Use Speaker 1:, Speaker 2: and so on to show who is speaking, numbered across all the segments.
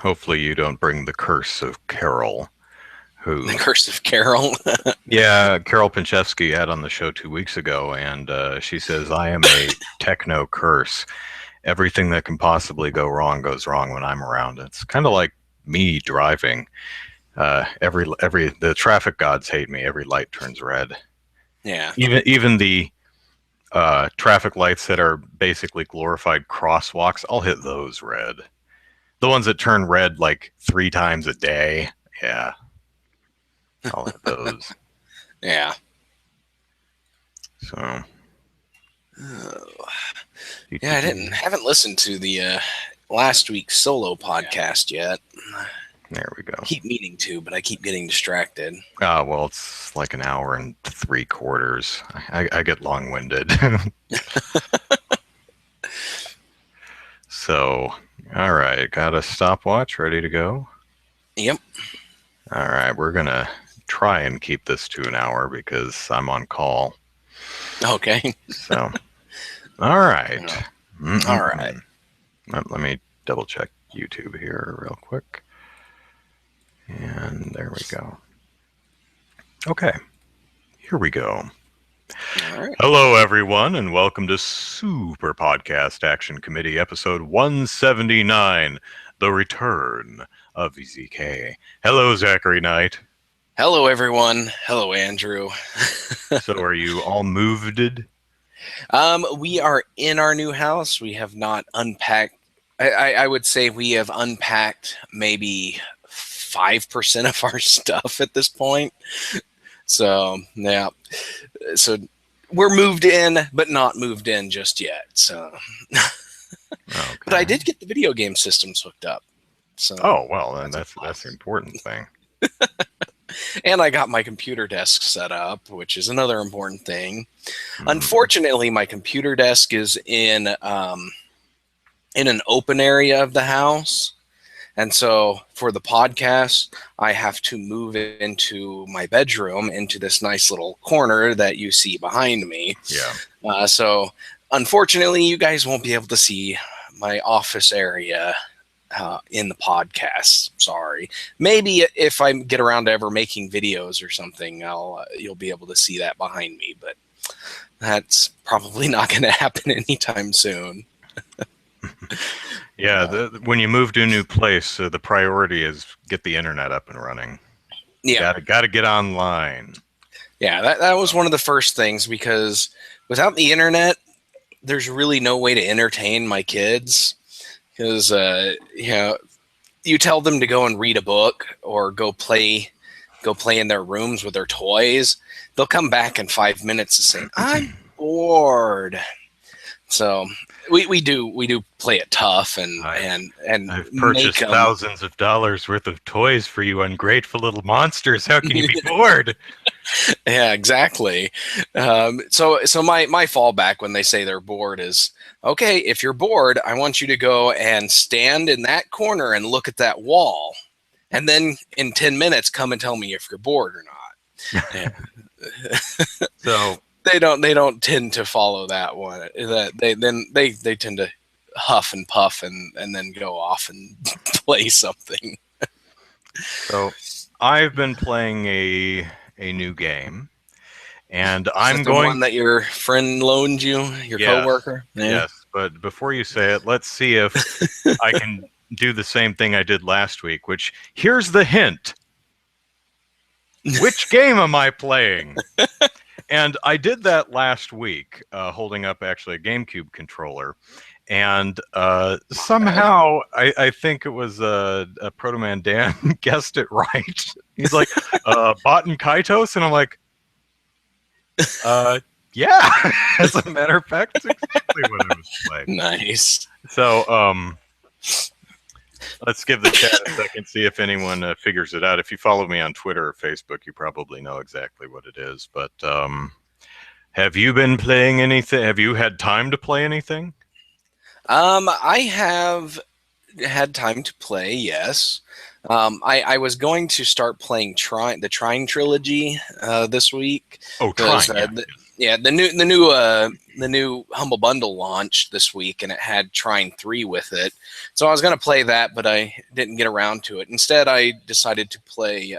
Speaker 1: Hopefully you don't bring the curse of Carol, who...
Speaker 2: The Curse of Carol.
Speaker 1: Yeah, Carol Pinchevsky had on the show 2 weeks ago, and she says, I am a techno curse. Everything that can possibly go wrong goes wrong when I'm around. It's kind of like me driving. The traffic gods hate me. Every light turns red.
Speaker 2: Yeah.
Speaker 1: Even the traffic lights that are basically glorified crosswalks, I'll hit those red. The ones that turn red like 3 times a day, yeah, I'll hit those.
Speaker 2: Yeah.
Speaker 1: So,
Speaker 2: yeah, I haven't listened to the last week's solo podcast yet.
Speaker 1: There we go.
Speaker 2: I keep meaning to, but I keep getting distracted.
Speaker 1: Well, it's like an hour and 3/4. I get long-winded. So, all right, got a stopwatch ready to go?
Speaker 2: Yep.
Speaker 1: All right, we're going to try and keep this to an hour because I'm on call.
Speaker 2: Okay.
Speaker 1: So, all right.
Speaker 2: All right.
Speaker 1: Let me double check YouTube here real quick. And there we go. Okay, here we go.
Speaker 2: All right.
Speaker 1: Hello, everyone, and welcome to Super Podcast Action Committee, episode 179, The Return of ZK. Hello, Zachary Knight.
Speaker 2: Hello, everyone. Hello, Andrew.
Speaker 1: So, are you all moved?
Speaker 2: We are in our new house. We have not unpacked. I would say we have unpacked maybe 5% of our stuff at this point. So, yeah. So, we're moved in, but not moved in just yet. So,
Speaker 1: Okay.
Speaker 2: But I did get the video game systems hooked up. So,
Speaker 1: oh, well, then that's the important thing.
Speaker 2: And I got my computer desk set up, which is another important thing. Unfortunately, my computer desk is in an open area of the house. And so for the podcast, I have to move into my bedroom, into this nice little corner that you see behind me.
Speaker 1: Yeah.
Speaker 2: So unfortunately, you guys won't be able to see my office area in the podcast. Sorry. Maybe if I get around to ever making videos or something, you'll be able to see that behind me. But that's probably not going to happen anytime soon.
Speaker 1: Yeah, when you move to a new place, the priority is get the internet up and running.
Speaker 2: Yeah,
Speaker 1: got to get online.
Speaker 2: Yeah, that was one of the first things, because without the internet, there's really no way to entertain my kids. Because you tell them to go and read a book or go play in their rooms with their toys, they'll come back in 5 minutes and say, "I'm bored." So we do play it tough and
Speaker 1: I've purchased thousands of dollars worth of toys for you ungrateful little monsters. How can you be bored?
Speaker 2: Yeah, exactly. So my fallback when they say they're bored is, okay, if you're bored, I want you to go and stand in that corner and look at that wall, and then in 10 minutes come and tell me if you're bored or not.
Speaker 1: So
Speaker 2: they don't tend to follow that one. They tend to huff and puff and then go off and play something.
Speaker 1: So I've been playing a new game, and I'm
Speaker 2: the one that your friend loaned you, your coworker.
Speaker 1: Yeah. Yes, but before you say it, let's see if I can do the same thing I did last week. Which, here's the hint: which game am I playing? And I did that last week, holding up actually a GameCube controller. And somehow, I think it was a Proto Man Dan guessed it right. He's like, Baten Kaitos? And I'm like, yeah. As a matter of fact, it's exactly what I was playing.
Speaker 2: Nice.
Speaker 1: So, let's give the chat a second, see if anyone figures it out. If you follow me on Twitter or Facebook, you probably know exactly what it is. But have you been playing anything? Have you had time to play anything?
Speaker 2: I have had time to play, yes. I was going to start playing the Trine trilogy this week.
Speaker 1: Oh, Trine,
Speaker 2: Yeah, the new Humble Bundle launched this week, and it had Trine 3 with it. So I was going to play that, but I didn't get around to it. Instead, I decided to play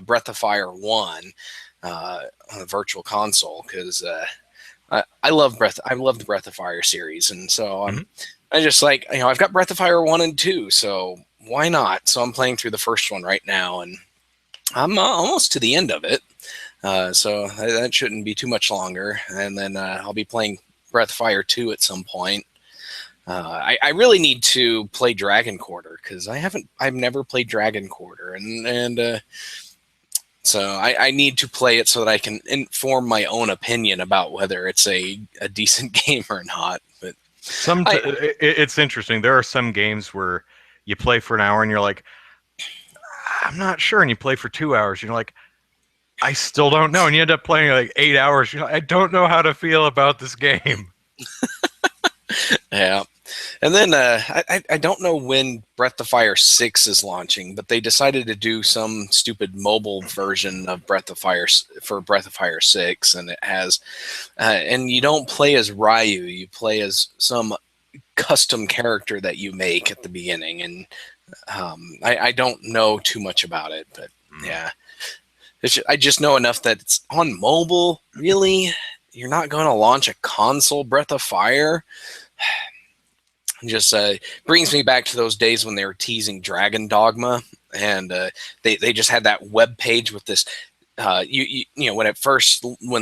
Speaker 2: Breath of Fire 1 on a virtual console because I love the Breath of Fire series, and so I just like, I've got Breath of Fire 1 and 2, so why not? So I'm playing through the first one right now, and I'm almost to the end of it. So that shouldn't be too much longer, and then I'll be playing Breath of Fire 2 at some point. I really need to play Dragon Quarter because I've never played Dragon Quarter, and so I need to play it so that I can inform my own opinion about whether it's a decent game or not. But
Speaker 1: it's interesting. There are some games where you play for an hour and you're like, I'm not sure, and you play for 2 hours, and you're like, I still don't know, and you end up playing like 8 hours. You're like, I don't know how to feel about this game.
Speaker 2: Yeah. And then I don't know when Breath of Fire 6 is launching, but they decided to do some stupid mobile version of Breath of Fire for Breath of Fire 6, and it has and you don't play as Ryu, you play as some custom character that you make at the beginning, and I don't know too much about it, but yeah. I just know enough that it's on mobile. Really? You're not going to launch a console Breath of Fire? Just brings me back to those days when they were teasing Dragon Dogma, and they just had that web page with this. You know, when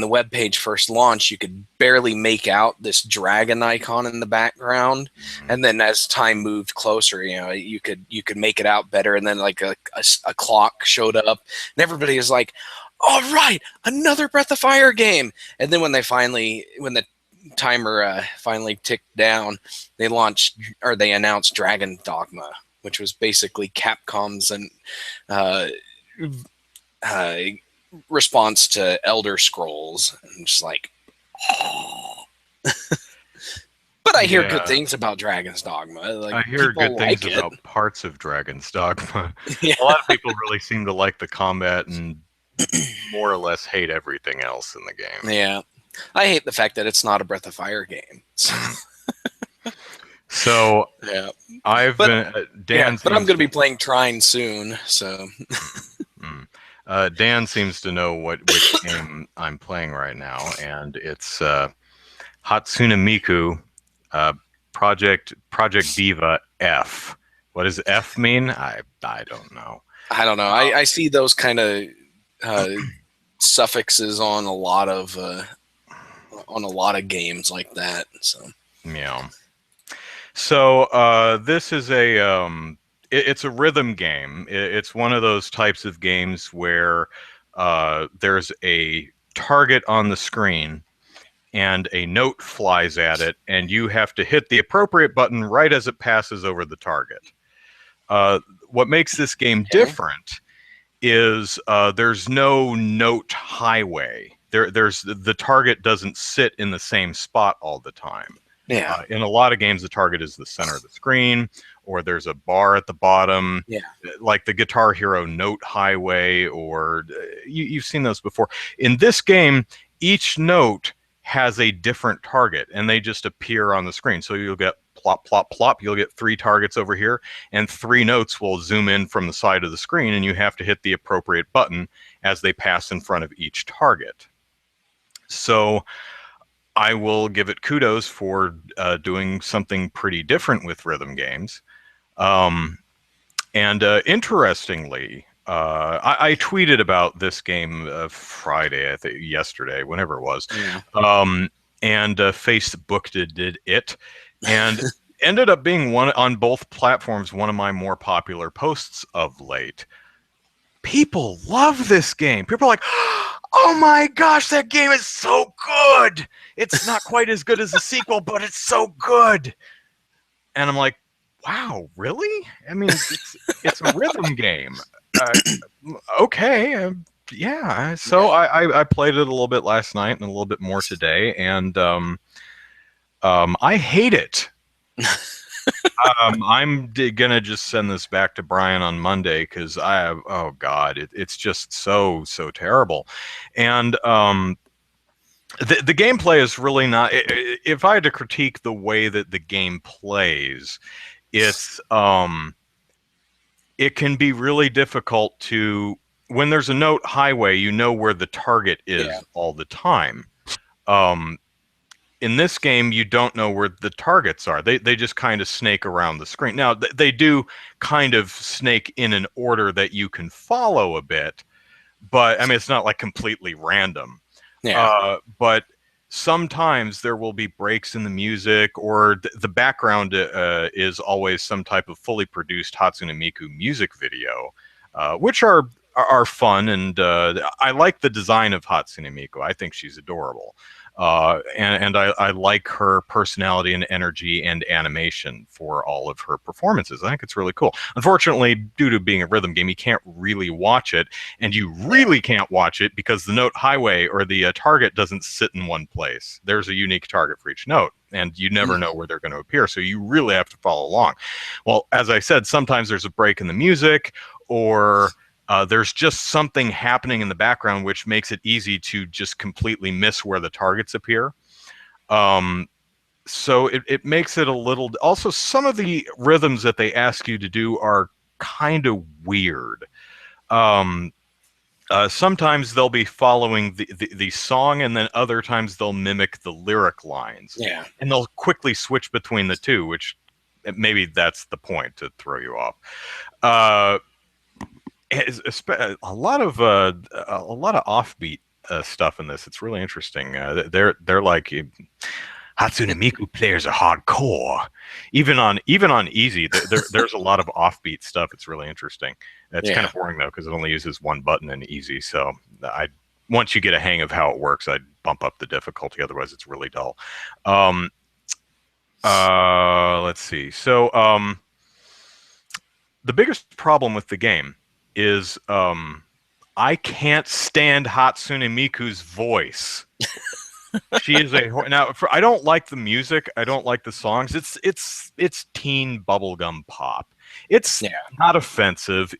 Speaker 2: the web page first launched, you could barely make out this dragon icon in the background, and then as time moved closer, you could make it out better, and then like a clock showed up, and everybody was like, "All right, another Breath of Fire game!" And then when the timer finally ticked down, they announced Dragon Dogma, which was basically Capcom's and response to Elder Scrolls. And just like, oh. But I hear good things about Dragon's Dogma. Like,
Speaker 1: I hear good things about parts of Dragon's Dogma. Yeah. A lot of people really seem to like the combat and more or less hate everything else in the game.
Speaker 2: Yeah. I hate the fact that it's not a Breath of Fire game.
Speaker 1: So
Speaker 2: yeah,
Speaker 1: but I'm
Speaker 2: going to be playing Trine soon. So
Speaker 1: Dan seems to know which game I'm playing right now, and it's Hatsune Miku, Project Diva F. What does F mean? I don't know.
Speaker 2: I don't know. I see those kind of suffixes on a lot of games like that. So
Speaker 1: yeah. So this is it's a rhythm game. It's one of those types of games where there's a target on the screen and a note flies at it, and you have to hit the appropriate button right as it passes over the target. What makes this game different is there's no note highway. The target doesn't sit in the same spot all the time.
Speaker 2: Yeah.
Speaker 1: In a lot of games, the target is the center of the screen, or there's a bar at the bottom.
Speaker 2: Yeah.
Speaker 1: Like the Guitar Hero note highway, or you've seen those before. In this game, each note has a different target, and they just appear on the screen. So you'll get plop, plop, plop. You'll get 3 targets over here, and 3 notes will zoom in from the side of the screen, and you have to hit the appropriate button as they pass in front of each target. So I will give it kudos for doing something pretty different with rhythm games. And interestingly, I tweeted about this game Friday, I think yesterday, whenever it was.
Speaker 2: Yeah.
Speaker 1: And Facebook did it, and ended up being on both platforms one of my more popular posts of late. People love this game. People are like, oh my gosh, that game is so good. It's not quite as good as the sequel, but it's so good. And I'm like, wow, really? I mean, it's a rhythm game. Okay, yeah. So I played it a little bit last night and a little bit more today, and I hate it. I'm gonna just send this back to Brian on Monday because oh god, it's just so terrible. And The gameplay is really not. If I had to critique the way that the game plays, it's it can be really difficult to, when there's a note highway, you know where the target
Speaker 2: Yeah.
Speaker 1: is all the time. Um, in this game, you don't know where the targets are. They just kind of snake around the screen. Now, they do kind of snake in an order that you can follow a bit, but I mean, it's not like completely random.
Speaker 2: Yeah.
Speaker 1: But sometimes there will be breaks in the music, or the background is always some type of fully produced Hatsune Miku music video, which are fun, and I like the design of Hatsune Miku. I think she's adorable. And I like her personality and energy and animation for all of her performances. I think it's really cool. Unfortunately, due to being a rhythm game, you can't really watch it, and you really can't watch it because the note highway or the target doesn't sit in one place. There's a unique target for each note, and you never know where they're going to appear, so you really have to follow along. Well, as I said, sometimes there's a break in the music, or there's just something happening in the background which makes it easy to just completely miss where the targets appear. So it makes it a little. Also, some of the rhythms that they ask you to do are kind of weird. Sometimes they'll be following the song, and then other times they'll mimic the lyric lines.
Speaker 2: Yeah.
Speaker 1: And they'll quickly switch between the two, which maybe that's the point, to throw you off. A lot of offbeat stuff in this. It's really interesting. They're like, Hatsune Miku players are hardcore. Even on easy, there's a lot of offbeat stuff. It's really interesting. It's kind of boring though because it only uses one button in easy. So once you get a hang of how it works, I'd bump up the difficulty. Otherwise, it's really dull. Let's see. So the biggest problem with the game is I can't stand Hatsune Miku's voice. She is now. I don't like the music. I don't like the songs. It's teen bubblegum pop. It's not offensive.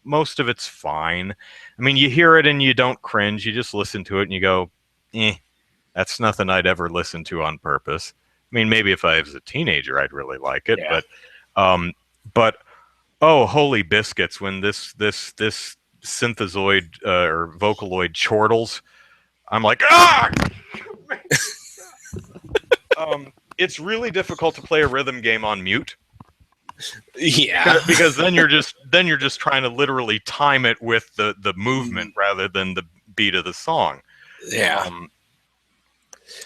Speaker 1: Most of it's fine. I mean, you hear it and you don't cringe. You just listen to it and you go, that's nothing I'd ever listen to on purpose. I mean, maybe if I was a teenager, I'd really like it. But oh, holy biscuits! When this synthezoid or Vocaloid chortles, I'm like, ah! It's really difficult to play a rhythm game on mute.
Speaker 2: Yeah,
Speaker 1: because then you're just trying to literally time it with the movement rather than the beat of the song.
Speaker 2: Yeah.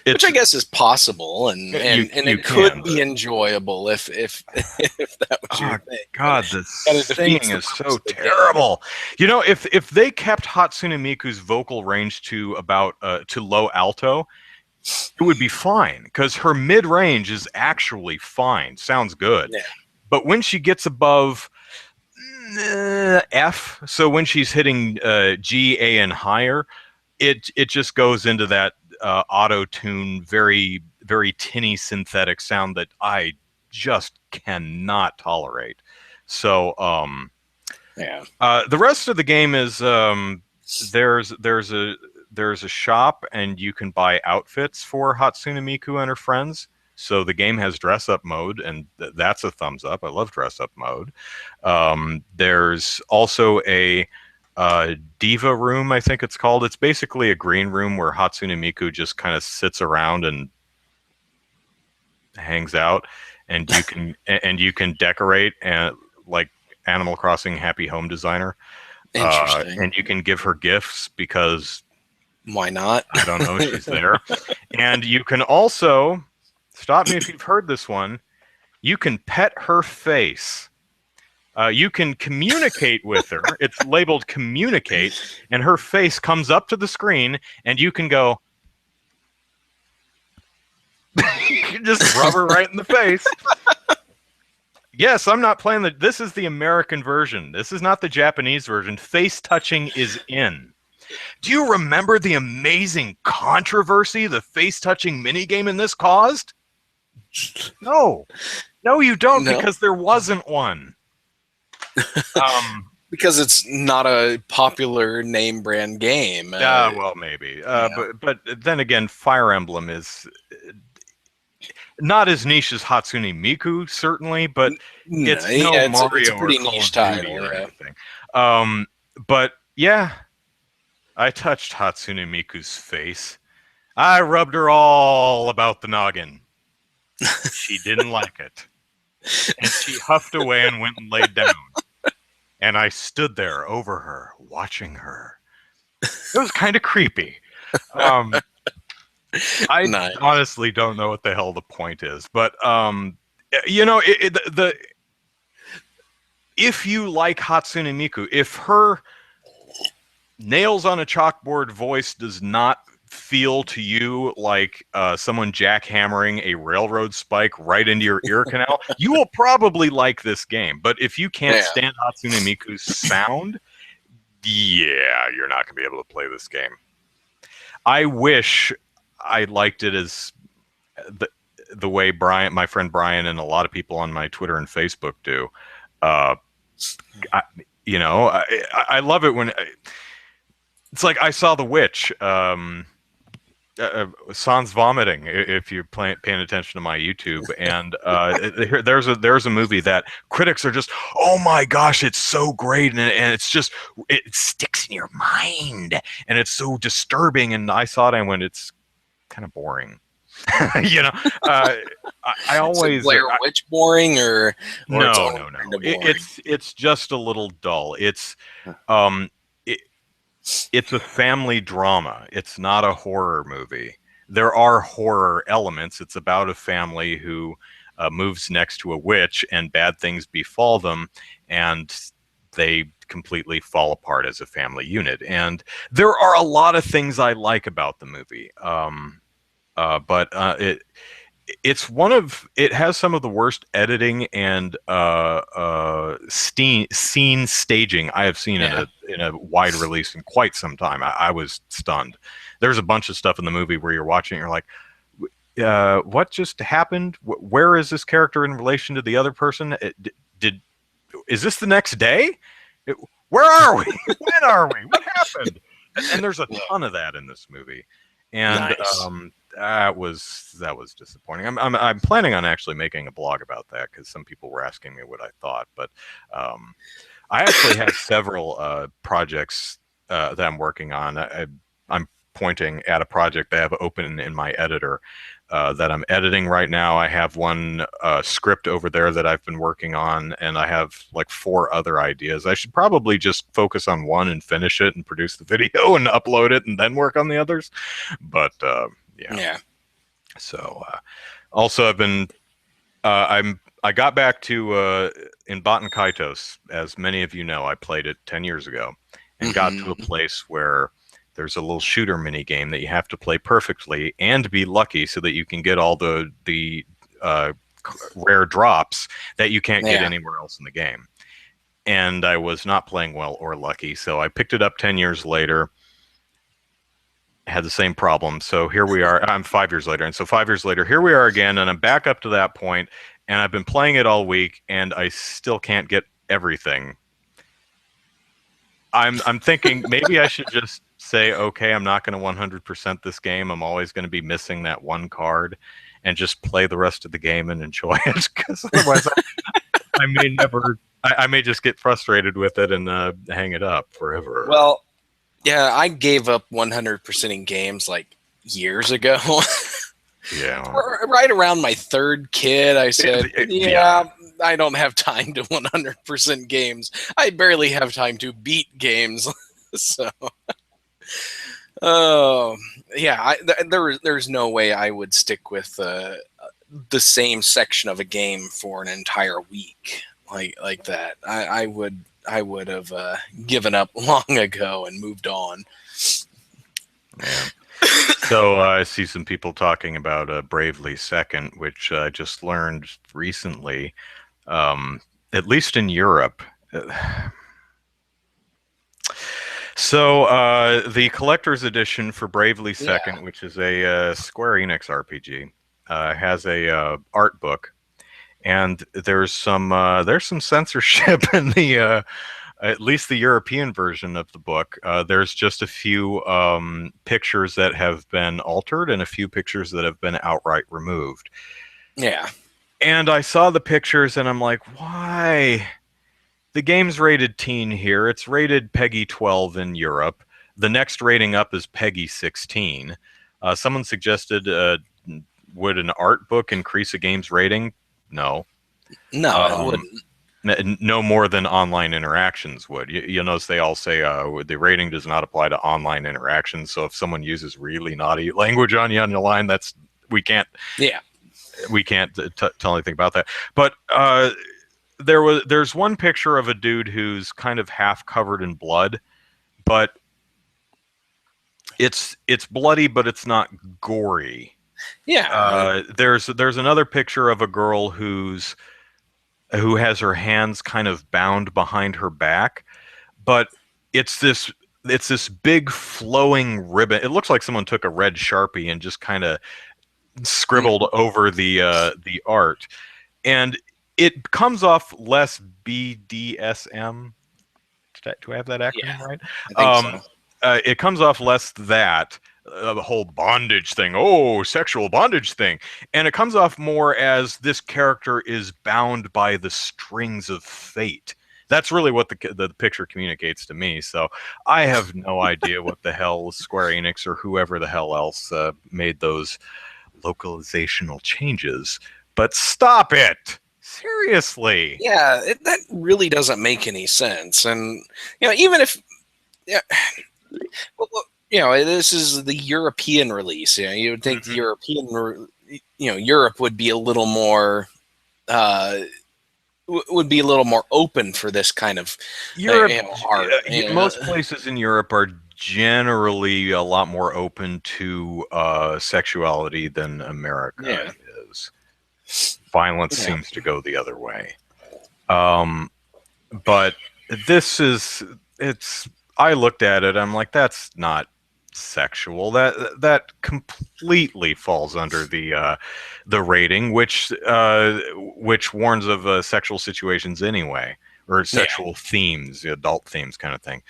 Speaker 2: Which I guess is possible, and it could be enjoyable if that was your thing.
Speaker 1: God, the singing is so terrible. You know, if they kept Hatsune Miku's vocal range to about to low alto, it would be fine because her mid range is actually fine. Sounds good.
Speaker 2: Yeah.
Speaker 1: But when she gets above F, so when she's hitting G, A, and higher, it just goes into that auto-tune, very, very tinny synthetic sound that I just cannot tolerate. So the rest of the game is there's a shop and you can buy outfits for Hatsune Miku and her friends. So the game has dress up mode, and that's a thumbs up. I love dress up mode. There's also a diva room, I think it's called. It's basically a green room where Hatsune Miku just kind of sits around and hangs out, and you can decorate and like Animal Crossing Happy Home Designer.
Speaker 2: Interesting.
Speaker 1: And you can give her gifts because
Speaker 2: why not?
Speaker 1: I don't know. She's there, and you can also. Stop me if you've heard this one. You can pet her face. You can communicate with her. It's labeled communicate, and her face comes up to the screen, and you can go. You can just rub her right in the face. Yes, I'm not playing this is the American version. This is not the Japanese version. Face touching is in. Do you remember the amazing controversy the face touching minigame in this caused? No, you don't, because there wasn't one.
Speaker 2: because it's not a popular name brand game.
Speaker 1: Well, maybe. But then again, Fire Emblem is not as niche as Hatsune Miku, certainly, but
Speaker 2: No,
Speaker 1: it's no
Speaker 2: yeah, it's a
Speaker 1: Mario or
Speaker 2: pretty
Speaker 1: Call
Speaker 2: niche
Speaker 1: of Duty
Speaker 2: title.
Speaker 1: or
Speaker 2: Yeah.
Speaker 1: anything. But yeah, I touched Hatsune Miku's face. I rubbed her all about the noggin. She didn't like it. And she huffed away and went and laid down. And I stood there over her, watching her. It was kind of creepy. Um, I
Speaker 2: Nice.
Speaker 1: honestly don't know what the hell the point is, but if you like Hatsune Miku, if her nails on a chalkboard voice does not feel to you like someone jackhammering a railroad spike right into your ear canal, you will probably like this game. But if you can't
Speaker 2: Yeah.
Speaker 1: stand Hatsune Miku's sound, yeah, you're not going to be able to play this game. I wish I liked it as the way Brian, my friend Brian, and a lot of people on my Twitter and Facebook do. Uh, I love it when it's like I saw The Witch. Sans vomiting. If you're paying attention to my YouTube, and there's a movie that critics are just, oh my gosh, it's so great, and it's just it sticks in your mind, and it's so disturbing. And I saw it and went, it's kind of boring. you know, I always
Speaker 2: Blair Witch boring or
Speaker 1: no.
Speaker 2: boring?
Speaker 1: It's just a little dull. Um, it, it's a family drama. It's not a horror movie. There are horror elements. It's about a family who moves next to a witch, and bad things befall them, and they completely fall apart as a family unit. And there are a lot of things I like about the movie. But it has some of the worst editing and scene staging I have seen in a wide release in quite some time. I was stunned. There's a bunch of stuff in the movie where you're watching, you're like, what just happened? Where is this character in relation to the other person? Is this the next day? Where are we? When are we? What happened? And there's a ton of that in this movie. And
Speaker 2: Nice.
Speaker 1: that was disappointing. I'm planning on actually making a blog about that because some people were asking me what I thought. But I actually have several projects that I'm working on. I'm pointing at a project I have open in my editor that I'm editing right now. I have one script over there that I've been working on, and I have like 4 other ideas. I should probably just focus on one and finish it and produce the video and upload it and then work on the others. But yeah. So also I've been I got back to in Baten Kaitos, as many of you know. I played it 10 years ago and got to a place where there's a little shooter mini game that you have to play perfectly and be lucky so that you can get all the rare drops that you can't get anywhere else in the game. And I was not playing well or lucky, so I picked it up 10 years later, had the same problem. So here we are. I'm 5 years later, and so 5 years later, here we are again, and I'm back up to that point, and I've been playing it all week, and I still can't get everything. I'm thinking maybe I should just say, okay, I'm not going to 100% this game. I'm always going to be missing that one card, and just play the rest of the game and enjoy it. Because otherwise, I may never. I may just get frustrated with it and hang it up forever.
Speaker 2: Well, yeah, I gave up 100%ing games like years ago.
Speaker 1: Yeah.
Speaker 2: Right around my 3rd kid, I said, I don't have time to 100% games. I barely have time to beat games. So, there's no way I would stick with the same section of a game for an entire week like that. I would have given up long ago and moved on.
Speaker 1: Yeah. So I see some people talking about Bravely Second, which I just learned recently, at least in Europe. So the collector's edition for Bravely Second, which is a Square Enix RPG, has a art book, and there's some censorship in the at least the European version of the book, there's just a few pictures that have been altered and a few pictures that have been outright removed.
Speaker 2: Yeah.
Speaker 1: And I saw the pictures and I'm like, why? The game's rated teen here. It's rated PEGI 12 in Europe. The next rating up is PEGI 16. Someone suggested, would an art book increase a game's rating? No.
Speaker 2: No, it
Speaker 1: Um,
Speaker 2: wouldn't.
Speaker 1: no more than online interactions would. You notice they all say the rating does not apply to online interactions. So if someone uses really naughty language on you on your line, we can't
Speaker 2: Yeah.
Speaker 1: tell anything about that. But there's one picture of a dude who's kind of half covered in blood, but it's bloody, but it's not gory.
Speaker 2: Yeah.
Speaker 1: There's another picture of a girl who has her hands kind of bound behind her back, but it's this big flowing ribbon. It looks like someone took a red Sharpie and just kind of scribbled over the art, and it comes off less BDSM. Do I have that acronym right?
Speaker 2: I think so.
Speaker 1: It comes off less that the whole bondage thing. Oh, sexual bondage thing, and it comes off more as this character is bound by the strings of fate. That's really what the picture communicates to me. So I have no idea what the hell Square Enix or whoever the hell else made those localizational changes. But stop it! Seriously.
Speaker 2: Yeah, that really doesn't make any sense. And even if, yeah, well, this is the European release. You would think the European, Europe would be a little more, open for this kind of
Speaker 1: Europe,
Speaker 2: art.
Speaker 1: most places in Europe are generally a lot more open to sexuality than America is. Violence seems to go the other way. But I looked at it, I'm like, that's not sexual. That completely falls under the rating, which warns of sexual situations anyway, or sexual themes, adult themes kind of thing.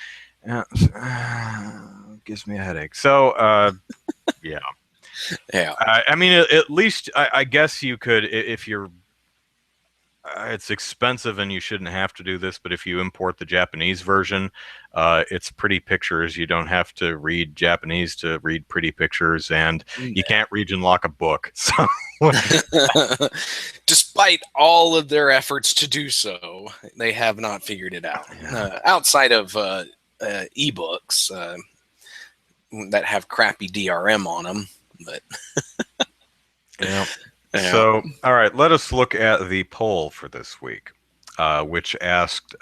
Speaker 1: Gives me a headache. So yeah.
Speaker 2: Yeah.
Speaker 1: I mean, at least I guess you could, if you're. It's expensive and you shouldn't have to do this, but if you import the Japanese version, it's pretty pictures. You don't have to read Japanese to read pretty pictures, and you can't region lock a book. So,
Speaker 2: despite all of their efforts to do so, they have not figured it out. Outside of ebooks that have crappy DRM on them, but
Speaker 1: yeah. So, all right, let us look at the poll for this week, which asked,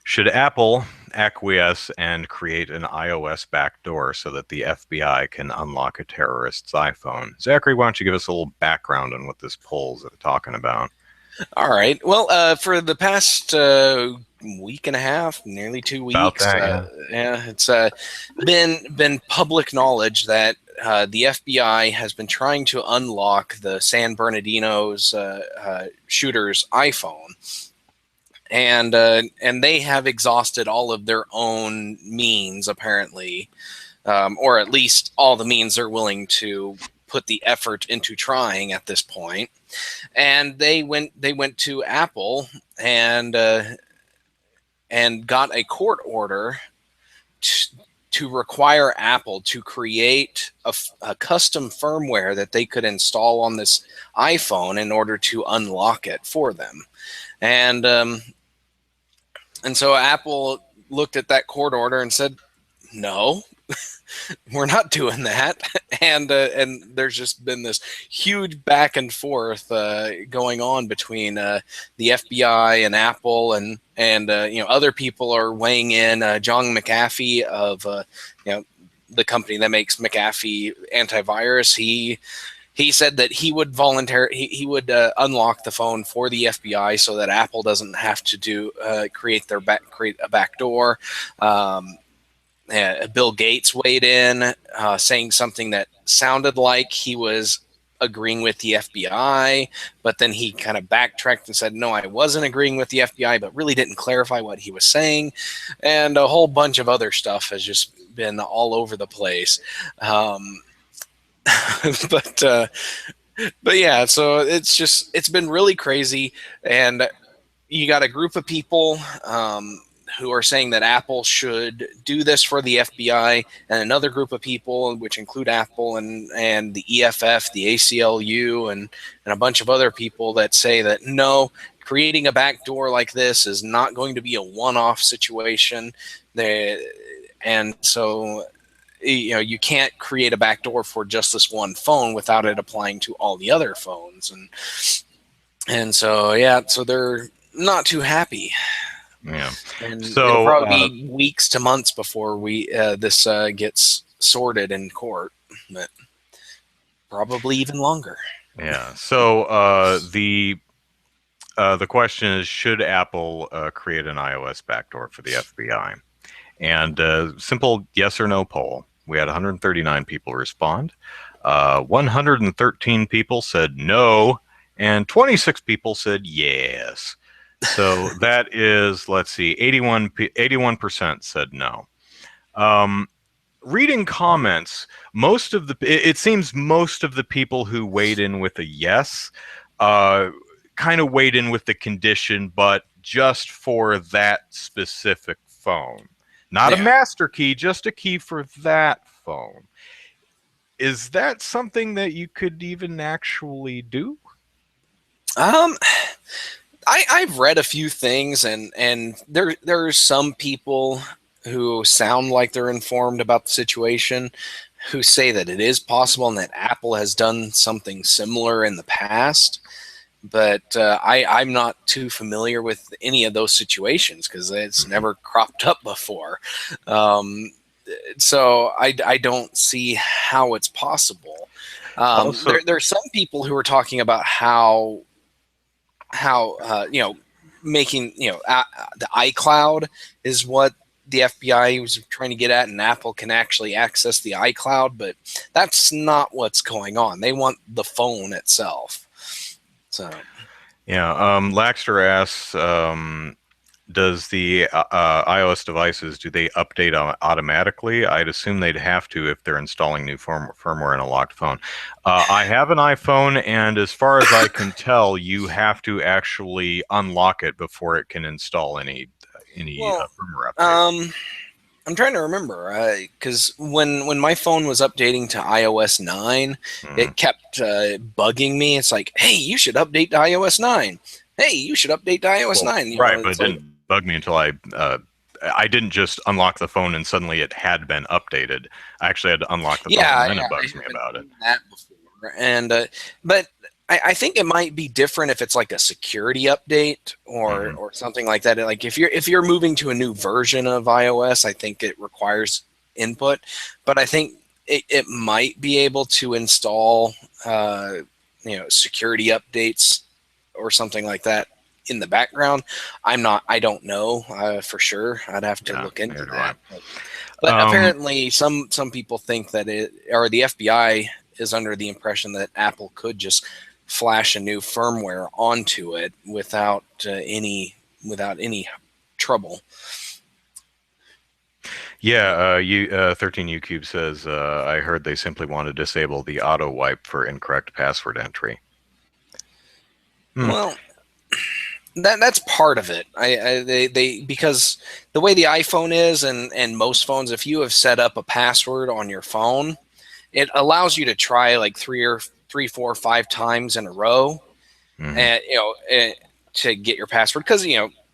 Speaker 1: should Apple acquiesce and create an iOS backdoor so that the FBI can unlock a terrorist's iPhone? Zachary, why don't you give us a little background on what this poll's talking about?
Speaker 2: All right. Well, for the past week and a half, nearly 2 weeks, it's been public knowledge that the FBI has been trying to unlock the San Bernardino's shooter's iPhone, and they have exhausted all of their own means, apparently, or at least all the means they're willing to put the effort into trying at this point. And they went to Apple and got a court order to require Apple to create a custom firmware that they could install on this iPhone in order to unlock it for them. And so Apple looked at that court order and said, no, we're not doing that. And there's just been this huge back and forth going on between the FBI and Apple, and other people are weighing in. John McAfee of the company that makes McAfee antivirus, he said that he would unlock the phone for the FBI so that Apple doesn't have to create a backdoor. Bill Gates weighed in, saying something that sounded like he was agreeing with the FBI, but then he kind of backtracked and said, no, I wasn't agreeing with the FBI, but really didn't clarify what he was saying. And a whole bunch of other stuff has just been all over the place. But yeah, so it's been really crazy. And you got a group of people who are saying that Apple should do this for the FBI, and another group of people, which include Apple and the EFF, the ACLU, and a bunch of other people that say that no, creating a backdoor like this is not going to be a one-off situation. And so you can't create a backdoor for just this one phone without it applying to all the other phones. And so, yeah, so they're not too happy.
Speaker 1: Yeah.
Speaker 2: And
Speaker 1: So,
Speaker 2: it'll probably be weeks to months before this gets sorted in court, but probably even longer.
Speaker 1: Yeah. So the question is, should Apple create an iOS backdoor for the FBI? And simple yes or no poll. We had 139 people respond. 113 people said no, and 26 people said yes. So that is, let's see, 81% said no. Reading comments, it seems most of the people who weighed in with a yes kind of weighed in with the condition, but just for that specific phone. Not a master key, just a key for that phone. Is that something that you could even actually do?
Speaker 2: I've read a few things, and there's some people who sound like they're informed about the situation, who say that it is possible and that Apple has done something similar in the past. But I'm not too familiar with any of those situations because it's never cropped up before. So I don't see how it's possible. There's some people who are talking about how making the iCloud is what the FBI was trying to get at, and Apple can actually access the iCloud, but that's not what's going on. They want the phone itself. So,
Speaker 1: yeah. Laxter asks, does the iOS devices, do they update automatically? I'd assume they'd have to if they're installing new firmware in a locked phone. I have an iPhone, and as far as I can tell, you have to actually unlock it before it can install any firmware update.
Speaker 2: I'm trying to remember because when my phone was updating to iOS 9, it kept bugging me. It's like, hey, you should update to iOS 9. Hey, you should update to iOS 9.
Speaker 1: Right, but it didn't bug me until I didn't just unlock the phone and suddenly it had been updated. I actually had to unlock the phone, and then it bugs me about it.
Speaker 2: That before. And but I think it might be different if it's like a security update or something like that. Like if you're moving to a new version of iOS, I think it requires input. But I think it might be able to install security updates or something like that in the background. I don't know for sure. I'd have to look into that. But apparently some people think that the FBI is under the impression that Apple could just flash a new firmware onto it without any trouble.
Speaker 1: Yeah, 13UCube says, I heard they simply want to disable the auto wipe for incorrect password entry.
Speaker 2: Well, that's part of it. They because the way the iPhone is and most phones, if you have set up a password on your phone, it allows you to try like 3, 4, 5 times in a row, and to get your password. Because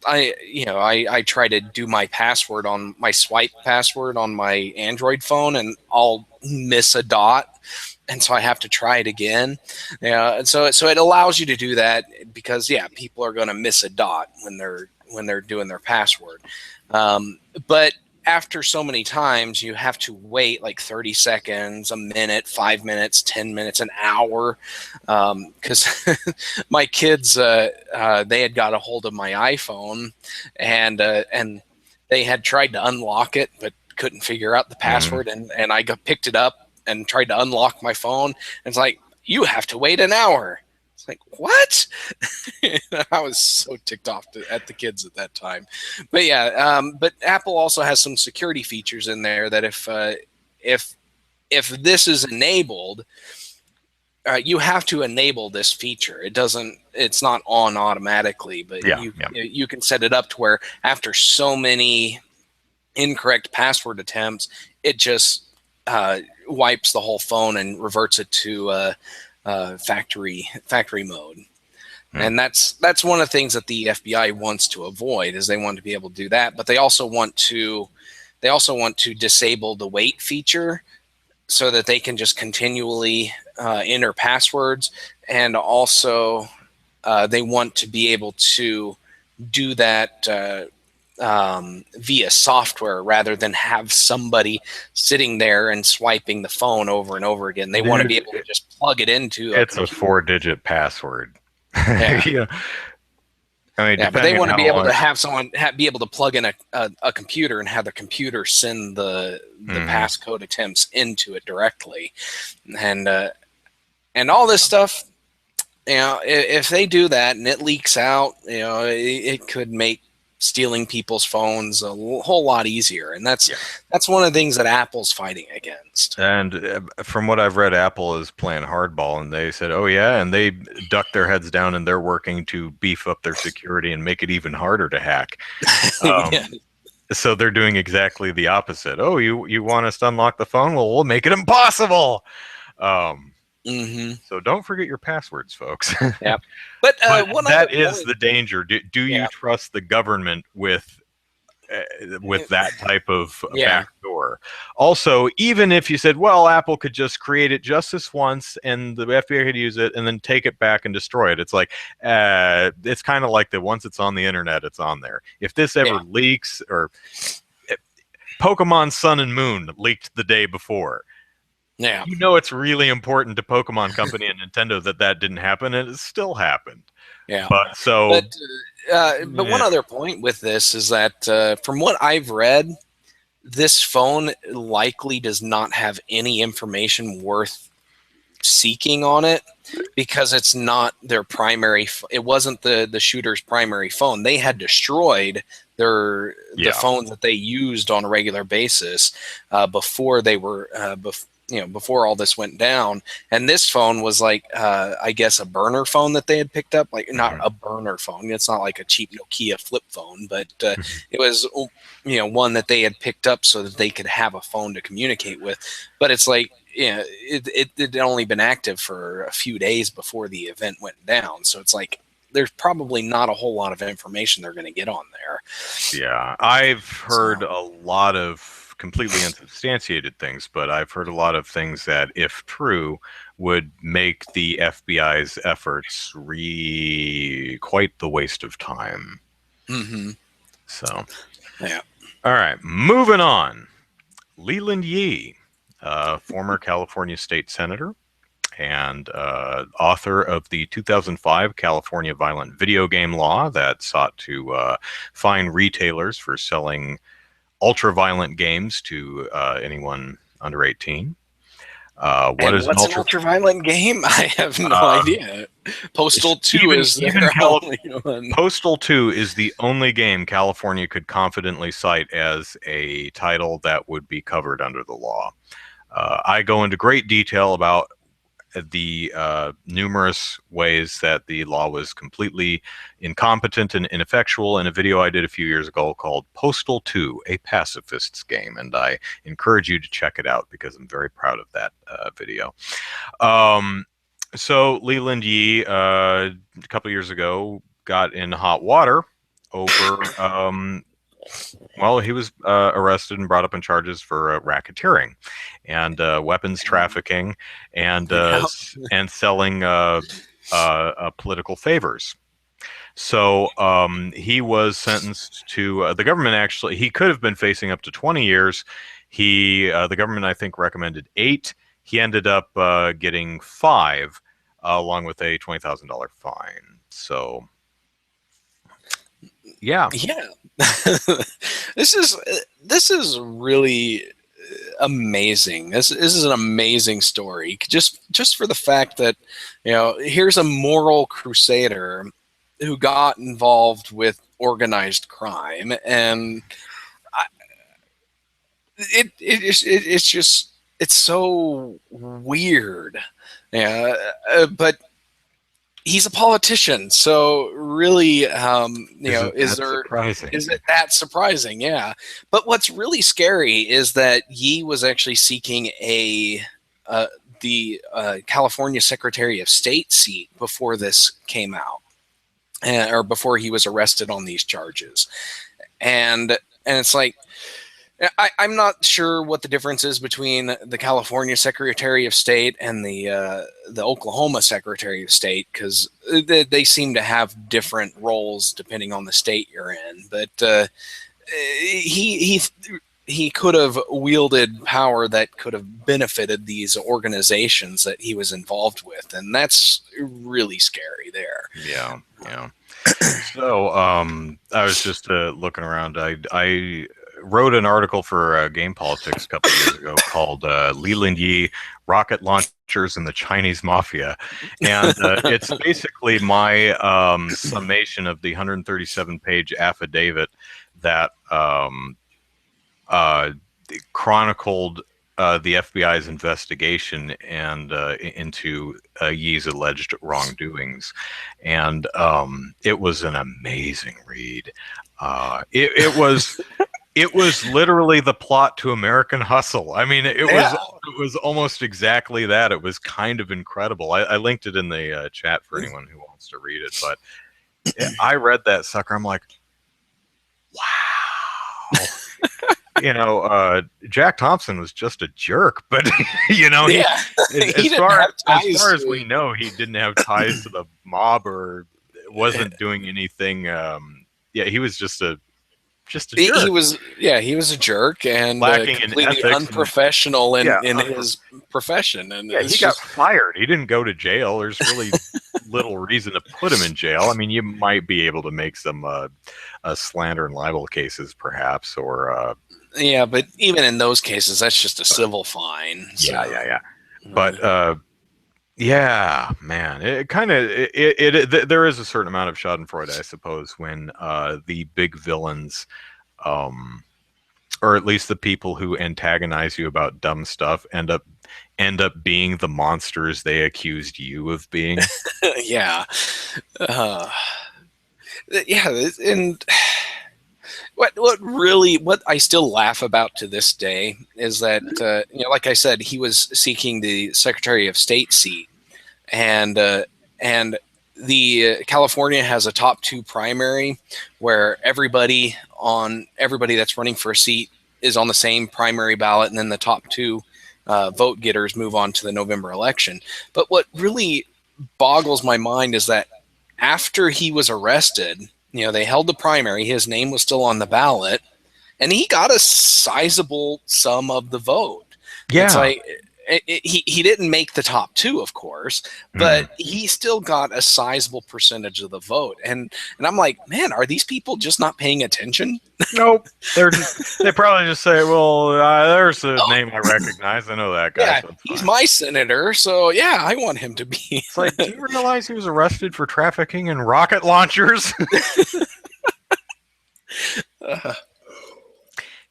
Speaker 2: I try to do my password on my swipe password on my Android phone, and I'll miss a dot, and so I have to try it again. And so it allows you to do that because people are going to miss a dot when they're doing their password. But after so many times, you have to wait like 30 seconds, a minute, 5 minutes, 10 minutes, an hour. Because my kids, they had got a hold of my iPhone, and they had tried to unlock it, but couldn't figure out the password. And I picked it up and tried to unlock my phone. And it's like, you have to wait an hour. It's like, what? I was so ticked off at the kids at that time. But yeah, but Apple also has some security features in there that if if this is enabled, you have to enable this feature. It's not on automatically, but
Speaker 1: Yeah,
Speaker 2: you can set it up to where after so many incorrect password attempts, it just wipes the whole phone and reverts it to factory mode. And that's one of the things that the FBI wants to avoid, is they want to be able to do that, but they also want to disable the wait feature so that they can just continually enter passwords, and also they want to be able to do that via software rather than have somebody sitting there and swiping the phone over and over again. They want to be able to just plug it into
Speaker 1: it's a 4-digit password.
Speaker 2: Yeah.
Speaker 1: Yeah. I mean,
Speaker 2: Yeah, but they
Speaker 1: depending on
Speaker 2: want to
Speaker 1: how
Speaker 2: be able
Speaker 1: long.
Speaker 2: to have someone be able to plug in a computer and have the computer send the passcode attempts into it directly, and all this stuff. You know, if they do that and it leaks out, you know, it could make stealing people's phones a whole lot easier, and that's one of the things that Apple's fighting against.
Speaker 1: And from what I've read, Apple is playing hardball, and they said, "Oh yeah," and they ducked their heads down, and they're working to beef up their security and make it even harder to hack.
Speaker 2: Yeah.
Speaker 1: So they're doing exactly the opposite. Oh, you want us to unlock the phone? Well, we'll make it impossible. So don't forget your passwords, folks.
Speaker 2: Yeah. But
Speaker 1: But that is the danger. Do you
Speaker 2: Yeah.
Speaker 1: trust the government with that type of backdoor? Also, even if you said, well, Apple could just create it just this once and the FBI could use it and then take it back and destroy it, it's like it's kind of like that once it's on the internet, it's on there. If this ever leaks, or Pokemon Sun and Moon leaked the day before,
Speaker 2: yeah,
Speaker 1: you know it's really important to Pokemon Company and Nintendo that didn't happen, and it still happened.
Speaker 2: Yeah.
Speaker 1: But so...
Speaker 2: But one other point with this is that from what I've read, this phone likely does not have any information worth seeking on it, because it's not their primary. It wasn't the shooter's primary phone. They had destroyed the phones that they used on a regular basis before they were before all this went down. And this phone was like I guess a burner phone that they had picked up, like not a burner phone. It's not like a cheap Nokia flip phone, but it was one that they had picked up so that they could have a phone to communicate with. But it's like, it had only been active for a few days before the event went down. So it's like there's probably not a whole lot of information they're going to get on there.
Speaker 1: Yeah, I've heard a lot of completely unsubstantiated things, but I've heard a lot of things that, if true, would make the FBI's efforts quite the waste of time. So,
Speaker 2: yeah.
Speaker 1: All right, moving on. Leland Yee, former California state senator and author of the 2005 California violent video game law that sought to fine retailers for selling ultra-violent games to anyone under 18.
Speaker 2: What's an ultra-violent game? I have no idea. Postal 2 is their only one.
Speaker 1: Postal 2 is the only game California could confidently cite as a title that would be covered under the law. I go into great detail about the numerous ways that the law was completely incompetent and ineffectual in a video I did a few years ago called Postal 2, a Pacifist's Game, and I encourage you to check it out because I'm very proud of that video. So Leland Yee, a couple years ago, got in hot water over... well, he was arrested and brought up in charges for racketeering and weapons trafficking and selling political favors. So he was sentenced to the government. Actually, he could have been facing up to 20 years. The government, I think, recommended 8. He ended up getting 5, along with a $20,000 fine. So, yeah.
Speaker 2: This is really amazing. This is an amazing story. Just for the fact that, here's a moral crusader who got involved with organized crime, and it's so weird. Yeah, but he's a politician, so really, is it that surprising? Yeah, but what's really scary is that Yee was actually seeking the California Secretary of State seat before this came out, or before he was arrested on these charges, and it's like, I'm not sure what the difference is between the California Secretary of State and the Oklahoma Secretary of State, because they seem to have different roles depending on the state you're in. But he could have wielded power that could have benefited these organizations that he was involved with, and that's really scary there.
Speaker 1: Yeah. So I was just looking around. I wrote an article for Game Politics a couple of years ago called Leland Yee, Rocket Launchers and the Chinese Mafia. And it's basically my summation of the 137-page affidavit that chronicled the FBI's investigation and into Yee's alleged wrongdoings. And it was an amazing read. It was... It was literally the plot to American Hustle. I mean, it was almost exactly that. It was kind of incredible. I linked it in the chat for anyone who wants to read it. But I read that sucker. I'm like, wow. Jack Thompson was just a jerk. But, as far as we know, he didn't have ties to the mob or wasn't doing anything. He was just a jerk.
Speaker 2: He was a jerk and
Speaker 1: lacking
Speaker 2: completely
Speaker 1: in ethics
Speaker 2: unprofessional in his profession. And
Speaker 1: he got fired. He didn't go to jail. There's really little reason to put him in jail. I mean, you might be able to make some slander and libel cases, perhaps, or
Speaker 2: but even in those cases, that's just a civil fine. So.
Speaker 1: Yeah. But man, it kind of there is a certain amount of Schadenfreude, I suppose, when the big villains, or at least the people who antagonize you about dumb stuff, end up being the monsters they accused you of being.
Speaker 2: And what I still laugh about to this day is that like I said, he was seeking the Secretary of State seat, and the California has a top 2 primary where everybody that's running for a seat is on the same primary ballot, and then the top 2 vote getters move on to the November election. But what really boggles my mind is that after he was arrested, they held the primary, his name was still on the ballot, and he got a sizable sum of the vote.
Speaker 1: Yeah.
Speaker 2: It's like, he didn't make the top 2, of course, but he still got a sizable percentage of the vote. And I'm like, man, are these people just not paying attention?
Speaker 1: Nope. They probably just say, well, there's a name I recognize. I know that guy.
Speaker 2: Yeah,
Speaker 1: so
Speaker 2: he's my senator, so yeah, I want him to be.
Speaker 1: It's like, do you realize he was arrested for trafficking in rocket launchers?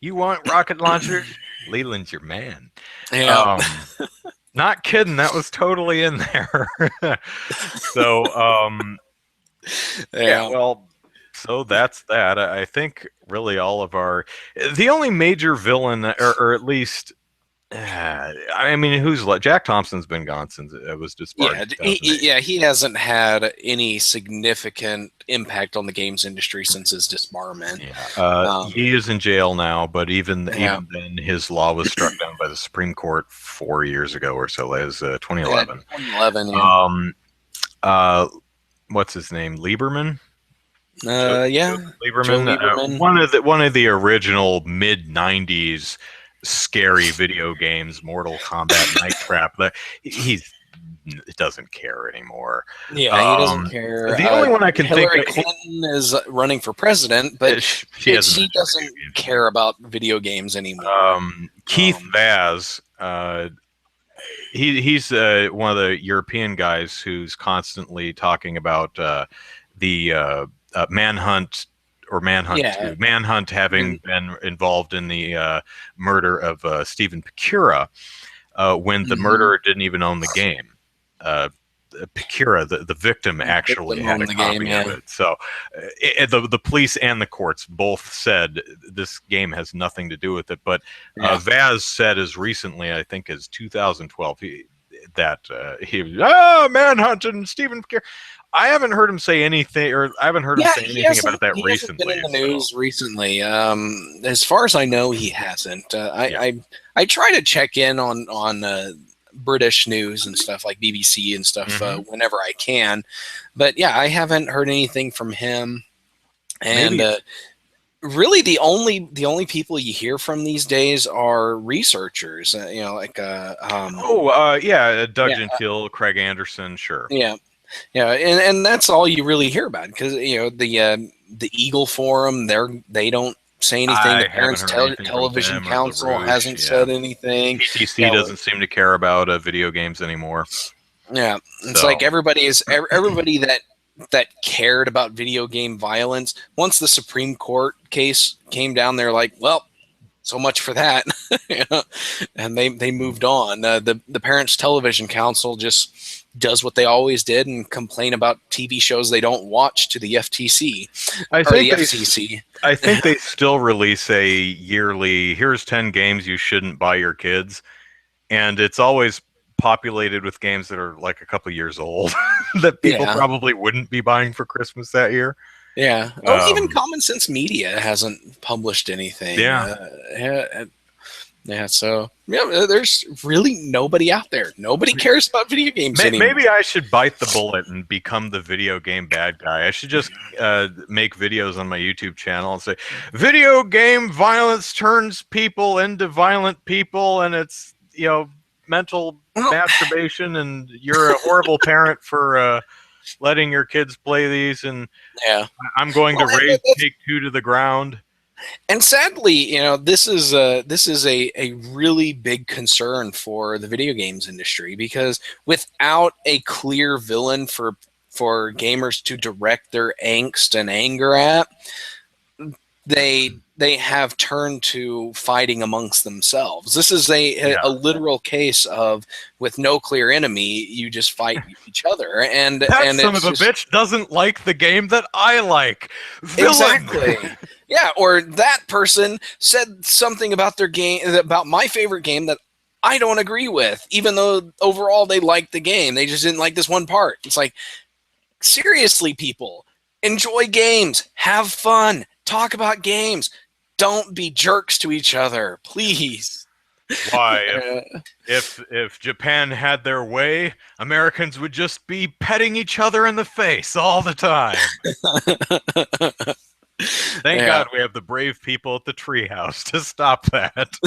Speaker 1: You want rocket launchers? Leland's your man.
Speaker 2: Yeah.
Speaker 1: Not kidding. That was totally in there. So, well, so that's that. I think really all of the only major villain, or at least, I mean, Jack Thompson's been gone since it was disbarred.
Speaker 2: He hasn't had any significant impact on the games industry since his disbarment.
Speaker 1: He is in jail now, but even then, his law was struck down by the Supreme Court 4 years ago or so. It was 2011.
Speaker 2: 2011.
Speaker 1: What's his name? Lieberman.
Speaker 2: Lieberman.
Speaker 1: One of the original mid '90s scary video games, Mortal Kombat, Night Trap. He's doesn't care anymore.
Speaker 2: Yeah, he doesn't care.
Speaker 1: The only one I can
Speaker 2: Hillary
Speaker 1: think of,
Speaker 2: Clinton is running for president, but
Speaker 1: she hasn't
Speaker 2: she doesn't care about video games anymore.
Speaker 1: Keith Vaz, he's one of the European guys who's constantly talking about the Manhunt or Manhunt 2. Manhunt having been involved in the murder of Stephen Pecura when the murderer didn't even own the game. Pecura, the victim, actually had a copy of it. So the police and the courts both said this game has nothing to do with it. But Vaz said as recently, I think, as 2012, he Manhunt and Stephen Pecura. I haven't heard him say anything, or I haven't heard him say anything about that recently.
Speaker 2: He hasn't been in the news recently. As far as I know, he hasn't. I try to check in on British news and stuff like BBC and stuff whenever I can, but yeah, I haven't heard anything from him. And really, the only people you hear from these days are researchers. Like
Speaker 1: Doug Gentile, Craig Anderson, sure,
Speaker 2: and that's all you really hear about, because the Eagle Forum, they don't say anything. The Parents Television Council hasn't said anything.
Speaker 1: PTC doesn't seem to care about video games anymore.
Speaker 2: Yeah, it's like everybody that cared about video game violence, once the Supreme Court case came down, they're like, well, so much for that. And they moved on. The Parents Television Council just does what they always did and complain about TV shows they don't watch to the FTC.
Speaker 1: I think they still release a yearly, here's 10 games you shouldn't buy your kids. And it's always populated with games that are like a couple years old that people probably wouldn't be buying for Christmas that year.
Speaker 2: Yeah. Even Common Sense Media hasn't published anything. So there's really nobody out there. Nobody cares about video games anymore.
Speaker 1: Maybe I should bite the bullet and become the video game bad guy. I should just make videos on my YouTube channel and say, video game violence turns people into violent people, and it's, mental masturbation, and you're a horrible parent for letting your kids play these, and I'm going to raise Take-Two to the ground.
Speaker 2: And sadly, this is a really big concern for the video games industry, because without a clear villain for gamers to direct their angst and anger at, they have turned to fighting amongst themselves. This is a literal case of, with no clear enemy, you just fight each other. And
Speaker 1: that son of a bitch doesn't like the game that I like. Villain.
Speaker 2: Exactly. Yeah, or that person said something about their game, about my favorite game, that I don't agree with, even though overall they liked the game. They just didn't like this one part. It's like, seriously, people, enjoy games, have fun, talk about games. Don't be jerks to each other, please.
Speaker 1: Why? If Japan had their way, Americans would just be petting each other in the face all the time. Thank God we have the brave people at the treehouse to stop that.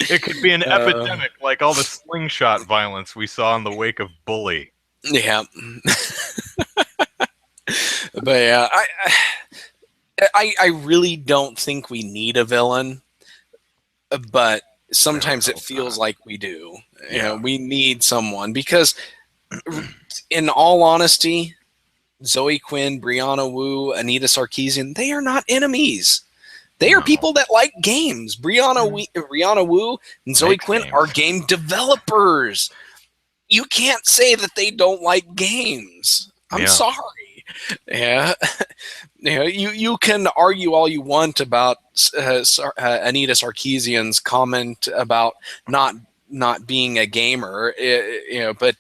Speaker 1: It could be an epidemic, like all the slingshot violence we saw in the wake of Bully.
Speaker 2: Yeah. But yeah, I really don't think we need a villain, but sometimes it feels like we do. We need someone, because in all honesty, Zoe Quinn, Brianna Wu, Anita Sarkeesian, they are not enemies. They are people that like games. Brianna Wu and Zoe Quinn are game developers. You can't say that they don't like games. I'm sorry. Yeah, you can argue all you want about Anita Sarkeesian's comment about not being a gamer, but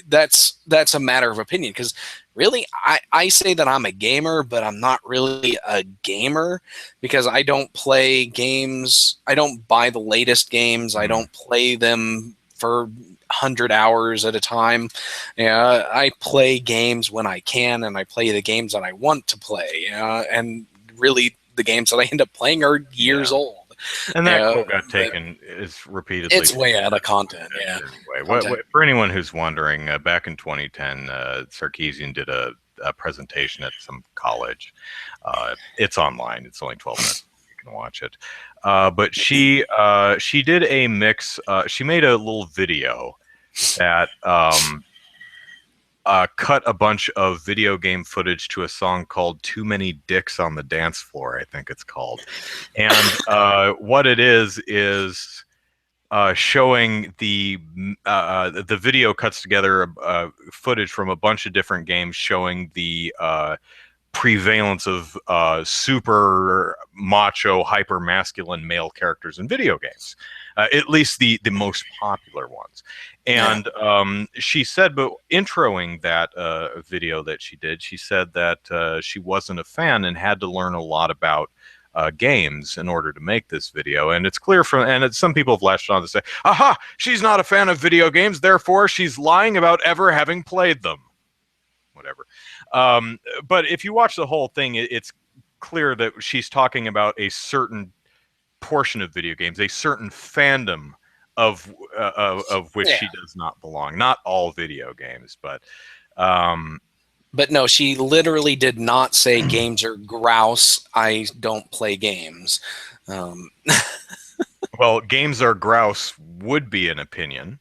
Speaker 2: that's a matter of opinion. Because really, I say that I'm a gamer, but I'm not really a gamer, because I don't play games. I don't buy the latest games. I don't play them for 100 hours at a time. I play games when I can, and I play the games that I want to play. And really, the games that I end up playing are years old.
Speaker 1: And that quote got taken is repeatedly.
Speaker 2: It's way out of content. Yeah.
Speaker 1: Anyway, for anyone who's wondering, back in 2010, Sarkeesian did a presentation at some college. It's online. It's only 12 minutes. You can watch it. But she did a mix. She made a little video that cut a bunch of video game footage to a song called "Too Many Dicks on the Dance Floor," I think it's called. And what it is showing the video cuts together footage from a bunch of different games showing the prevalence of super macho, hyper masculine male characters in video games, at least the most popular ones. And she said, but introing that video that she did, she said that she wasn't a fan and had to learn a lot about games in order to make this video. And it's clear from, and some people have latched on to say, aha, she's not a fan of video games, therefore she's lying about ever having played them. Whatever. But if you watch the whole thing, it's clear that she's talking about a certain portion of video games, a certain fandom of which she does not belong. Not all video games, but
Speaker 2: no, she literally did not say games are grouse. I don't play games.
Speaker 1: Well, games are grouse would be an opinion.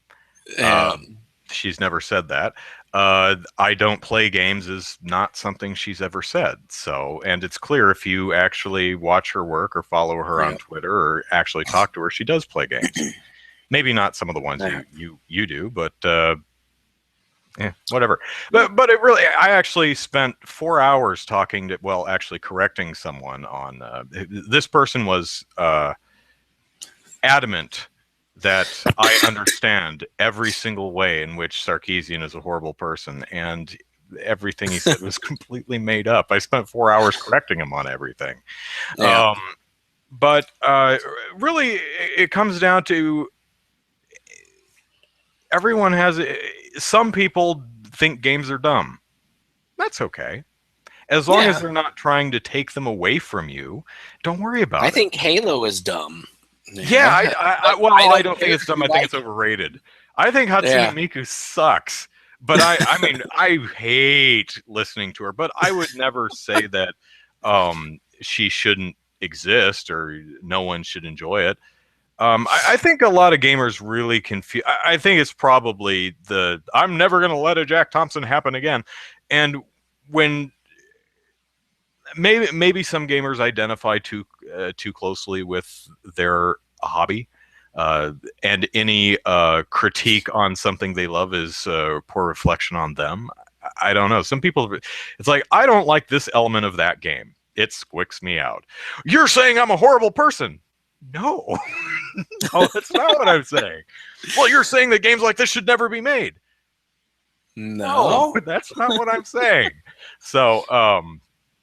Speaker 1: She's never said that. I don't play games is not something she's ever said. So, and it's clear if you actually watch her work or follow her on Twitter or actually talk to her, she does play games. Maybe not some of the ones you do, but whatever. But it really, I actually spent 4 hours talking to, well, actually correcting someone on, this person was adamant that I understand every single way in which Sarkeesian is a horrible person, and everything he said was completely made up. I spent 4 hours correcting him on everything. But really, it comes down to everyone has, some people think games are dumb. That's okay. As long as they're not trying to take them away from you, don't worry about it.
Speaker 2: I think Halo is dumb.
Speaker 1: Yeah, I don't think it's dumb. I think it's overrated. I think Hatsune Miku sucks. But I mean, I hate listening to her. But I would never say that she shouldn't exist or no one should enjoy it. I think a lot of gamers really confuse. I think it's probably the "I'm never going to let a Jack Thompson happen again," and when maybe some gamers identify too closely with their hobby, and any critique on something they love is a poor reflection on them. I don't know. Some people, it's like, I don't like this element of that game. It squicks me out. You're saying I'm a horrible person. No. No, that's not what I'm saying. Well, you're saying that games like this should never be made. No, that's not what I'm saying. So,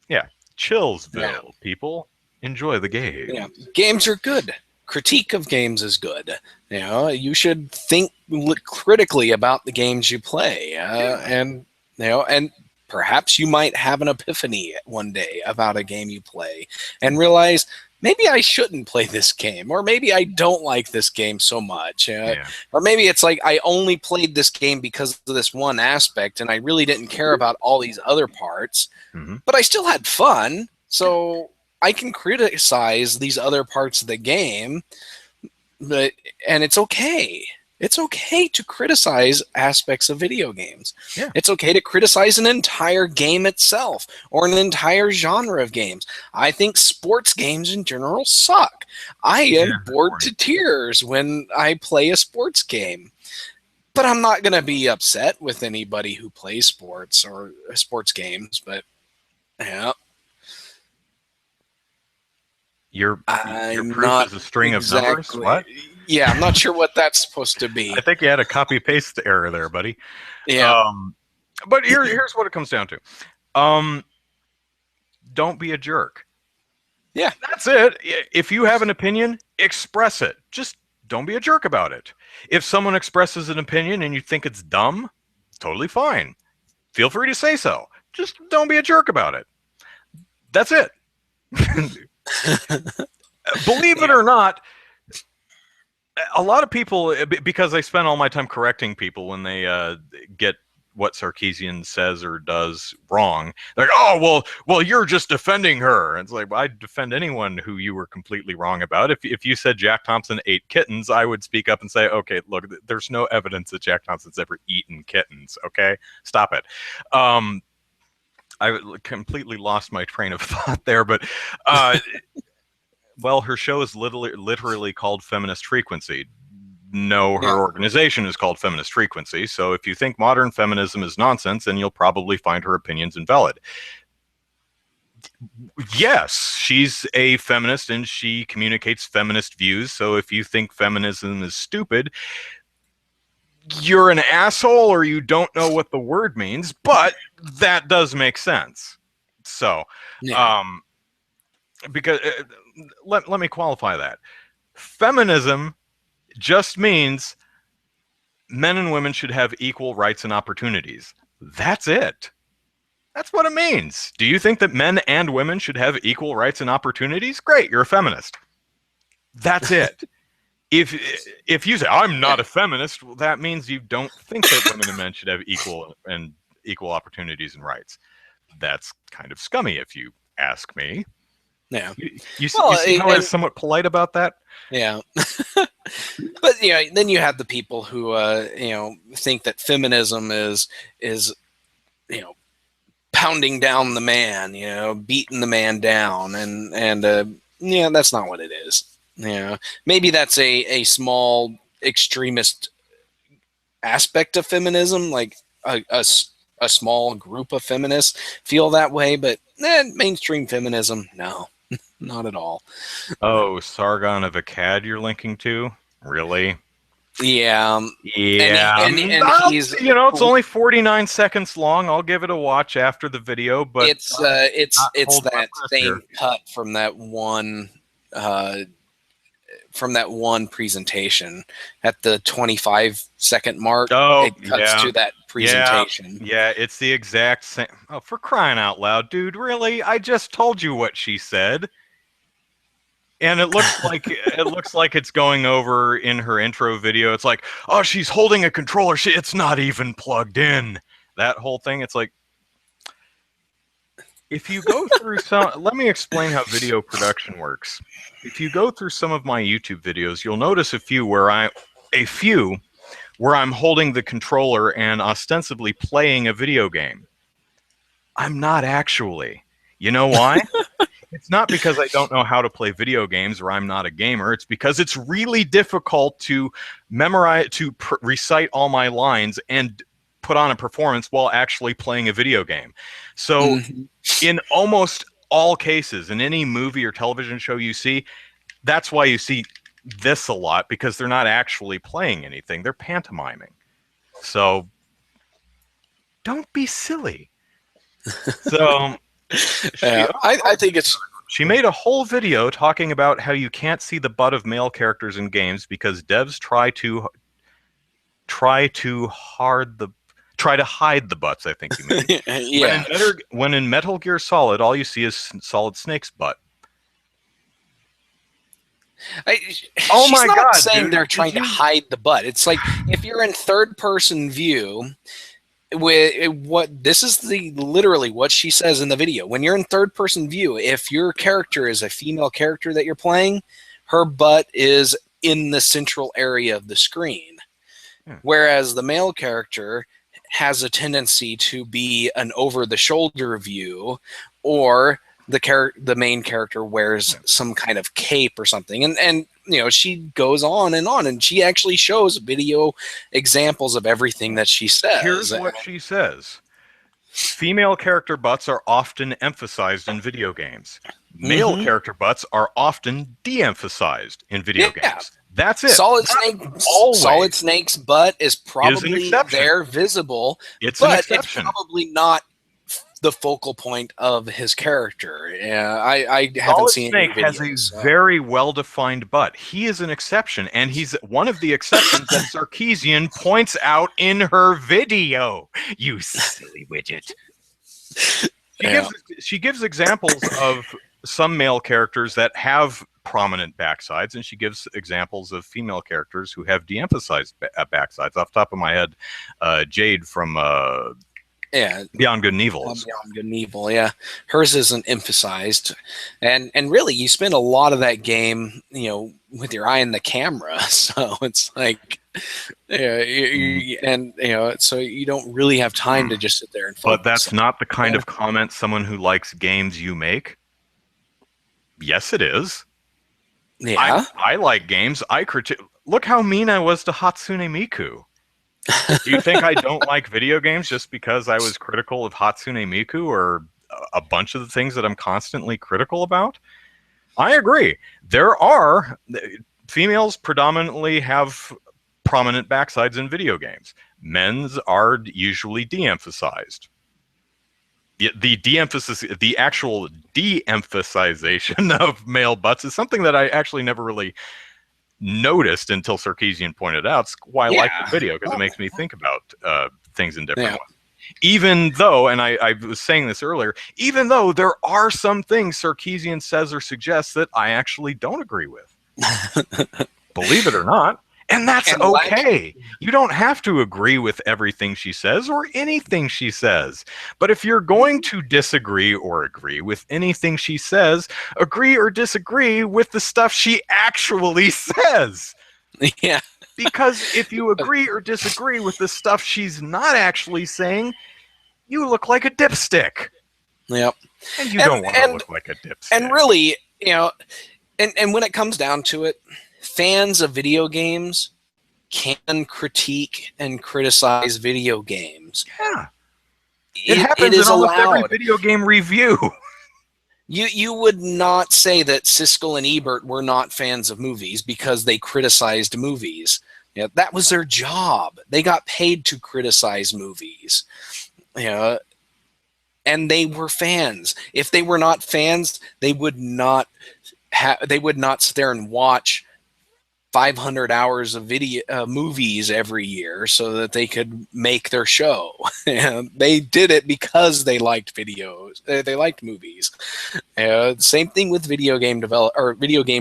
Speaker 1: yeah, Chillsville, people. Enjoy the game.
Speaker 2: Yeah, games are good. Critique of games is good. You know, you should think critically about the games you play, and you know, and perhaps you might have an epiphany one day about a game you play and realize maybe I shouldn't play this game, or maybe I don't like this game so much, or maybe it's like I only played this game because of this one aspect and I really didn't care about all these other parts, but I still had fun, so I can criticize these other parts of the game, and it's okay. It's okay to criticize aspects of video games. Yeah. It's okay to criticize an entire game itself or an entire genre of games. I think sports games in general suck. I am bored to tears when I play a sports game. But I'm not going to be upset with anybody who plays sports or sports games. But, yeah.
Speaker 1: Your proof is a string of numbers? What?
Speaker 2: Yeah, I'm not sure what that's supposed to be.
Speaker 1: I think you had a copy-paste error there, buddy. Yeah. But here's what it comes down to. Don't be a jerk.
Speaker 2: Yeah.
Speaker 1: That's it. If you have an opinion, express it. Just don't be a jerk about it. If someone expresses an opinion and you think it's dumb, totally fine. Feel free to say so. Just don't be a jerk about it. That's it. Believe it or not, a lot of people, because I spend all my time correcting people when they get what Sarkeesian says or does wrong. They're like, oh, well, you're just defending her. And it's like, well, I'd defend anyone who you were completely wrong about. If you said Jack Thompson ate kittens, I would speak up and say, okay, look, there's no evidence that Jack Thompson's ever eaten kittens. Okay, stop it. I completely lost my train of thought there, but well, her show is literally called Feminist Frequency. No, her organization is called Feminist Frequency. So if you think modern feminism is nonsense, then you'll probably find her opinions invalid. Yes, she's a feminist and she communicates feminist views. So if you think feminism is stupid, you're an asshole or you don't know what the word means, but that does make sense. So, because let me qualify that. Feminism just means men and women should have equal rights and opportunities. That's it. That's what it means. Do you think that men and women should have equal rights and opportunities? Great, you're a feminist. That's it. If you say I'm not a feminist, well, that means you don't think that women and men should have equal opportunities and rights. That's kind of scummy, if you ask me.
Speaker 2: Yeah.
Speaker 1: You see how I was somewhat polite about that?
Speaker 2: Yeah. But then you have the people who think that feminism is pounding down the man, beating the man down, and that's not what it is. Maybe that's a small extremist aspect of feminism, like a small group of feminists feel that way, but mainstream feminism, no. Not at all.
Speaker 1: Oh, Sargon of Akkad you're linking to? Really?
Speaker 2: Yeah.
Speaker 1: Yeah.
Speaker 2: And he's,
Speaker 1: it's only 49 seconds long. I'll give it a watch after the video, but
Speaker 2: it's that same cut from that one presentation at the 25-second mark.
Speaker 1: Oh,
Speaker 2: it cuts to that presentation.
Speaker 1: Yeah, it's the exact same. Oh, for crying out loud, dude! Really? I just told you what she said. And it looks like it's going over in her intro video. It's like, oh, she's holding a controller. It's not even plugged in. That whole thing. It's like, if you go through let me explain how video production works. If you go through some of my YouTube videos, you'll notice a few where I'm holding the controller and ostensibly playing a video game. I'm not actually. You know why? It's not because I don't know how to play video games or I'm not a gamer. It's because it's really difficult to memorize, to recite all my lines and put on a performance while actually playing a video game. So in almost all cases, in any movie or television show you see, that's why you see this a lot, because they're not actually playing anything. They're pantomiming. So don't be silly. So...
Speaker 2: I think
Speaker 1: she made a whole video talking about how you can't see the butt of male characters in games because devs try to hide the butts, I think you mean.
Speaker 2: Yeah.
Speaker 1: When in Metal Gear Solid, all you see is Solid Snake's butt.
Speaker 2: She's not saying they're trying to hide the butt. It's like if you're in third-person view. This is literally what she says in the video. When you're in third-person view, if your character is a female character that you're playing, her butt is in the central area of the screen. Whereas the male character has a tendency to be an over-the-shoulder view, or the main character wears some kind of cape or something, and she goes on, and she actually shows video examples of everything that she says.
Speaker 1: Here's what she says. Female character butts are often emphasized in video games. Male character butts are often de-emphasized in video games. That's it.
Speaker 2: Solid Snake's butt is probably there visible, but it's probably not the focal point of his character. I haven't seen any videos.
Speaker 1: Snake has a very well-defined butt. He is an exception, and he's one of the exceptions that Sarkeesian points out in her video. You silly widget. She gives examples of some male characters that have prominent backsides, and she gives examples of female characters who have de-emphasized backsides. Off the top of my head, Jade from Beyond Good and Evil.
Speaker 2: Beyond Good and Evil, yeah. Hers isn't emphasized, and really, you spend a lot of that game, with your eye on the camera. So it's like, and so you don't really have time to just sit there and focus.
Speaker 1: But that's not the kind of comment someone who likes games you make. Yes, it is.
Speaker 2: Yeah,
Speaker 1: I like games. Look how mean I was to Hatsune Miku. Do you think I don't like video games just because I was critical of Hatsune Miku or a bunch of the things that I'm constantly critical about? I agree. Females predominantly have prominent backsides in video games. Men's are usually de-emphasized. The actual de-emphasization of male butts is something that I actually never really noticed until Sarkeesian pointed out. It's why I like the video, because it makes me think about things in different ways. Even though, and I was saying this earlier, even though there are some things Sarkeesian says or suggests that I actually don't agree with. Believe it or not. And that's okay. You don't have to agree with everything she says or anything she says. But if you're going to disagree or agree with anything she says, agree or disagree with the stuff she actually says.
Speaker 2: Yeah.
Speaker 1: Because if you agree or disagree with the stuff she's not actually saying, you look like a dipstick.
Speaker 2: Yep.
Speaker 1: And you don't want to look like a dipstick.
Speaker 2: And really, and when it comes down to it, fans of video games can critique and criticize video games.
Speaker 1: Yeah. It happens in almost every video game review.
Speaker 2: You would not say that Siskel and Ebert were not fans of movies because they criticized movies. That was their job. They got paid to criticize movies. And they were fans. If they were not fans, they would not sit there and watch 500 hours of movies every year so that they could make their show. They did it because they liked videos. They liked movies. Same thing with video game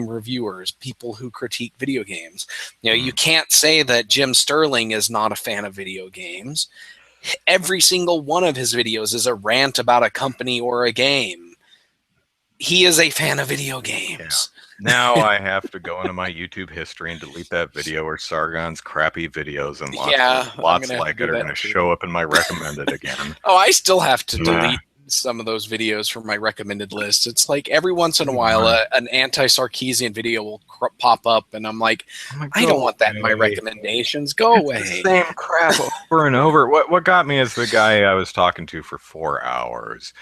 Speaker 2: reviewers, people who critique video games. You can't say that Jim Sterling is not a fan of video games. Every single one of his videos is a rant about a company or a game. He is a fan of video games.
Speaker 1: Yeah. Now I have to go into my YouTube history and delete that video or Sargon's crappy videos, and lots like it are going to show up in my recommended again.
Speaker 2: Oh, I still have to delete some of those videos from my recommended list. It's like every once in a while an anti-Sarkeesian video will pop up, and I'm like, I don't want that in my recommendations. Go away.
Speaker 1: The same crap over and over. What got me is the guy I was talking to for 4 hours.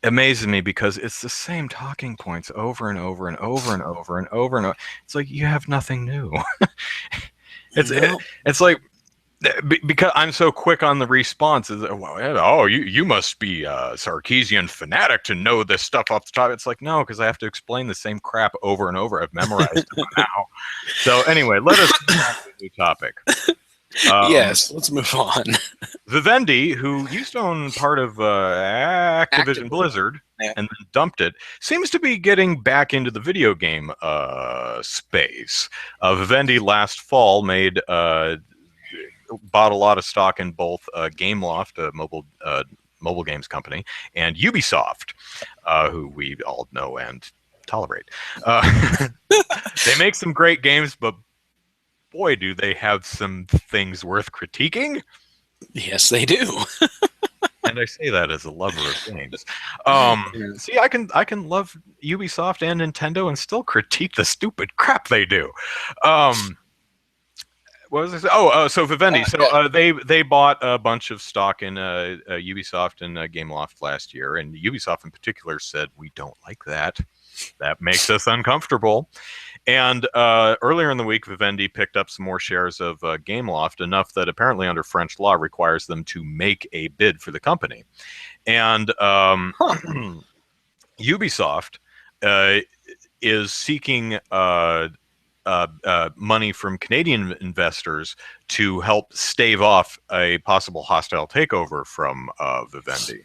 Speaker 1: Amazes me because it's the same talking points over and over and over and over and over and over. It's like you have nothing new. It's like, because I'm so quick on the response. You must be a Sarkeesian fanatic to know this stuff off the top. It's like, no, because I have to explain the same crap over and over. I've memorized it now. So anyway, let us move on to the new topic.
Speaker 2: Yes, let's move on.
Speaker 1: Vivendi, who used to own part of Activision Blizzard and then dumped it, seems to be getting back into the video game space. Vivendi last fall bought a lot of stock in both Gameloft, a mobile games company, and Ubisoft, who we all know and tolerate. They make some great games, but boy, do they have some things worth critiquing.
Speaker 2: Yes, they do.
Speaker 1: And I say that as a lover of games. See, I can love Ubisoft and Nintendo and still critique the stupid crap they do. What was I saying? So Vivendi. They bought a bunch of stock in Ubisoft and Gameloft last year, and Ubisoft in particular said, we don't like that. That makes us uncomfortable. And earlier in the week, Vivendi picked up some more shares of Gameloft, enough that apparently under French law requires them to make a bid for the company. And Ubisoft is seeking money from Canadian investors to help stave off a possible hostile takeover from Vivendi.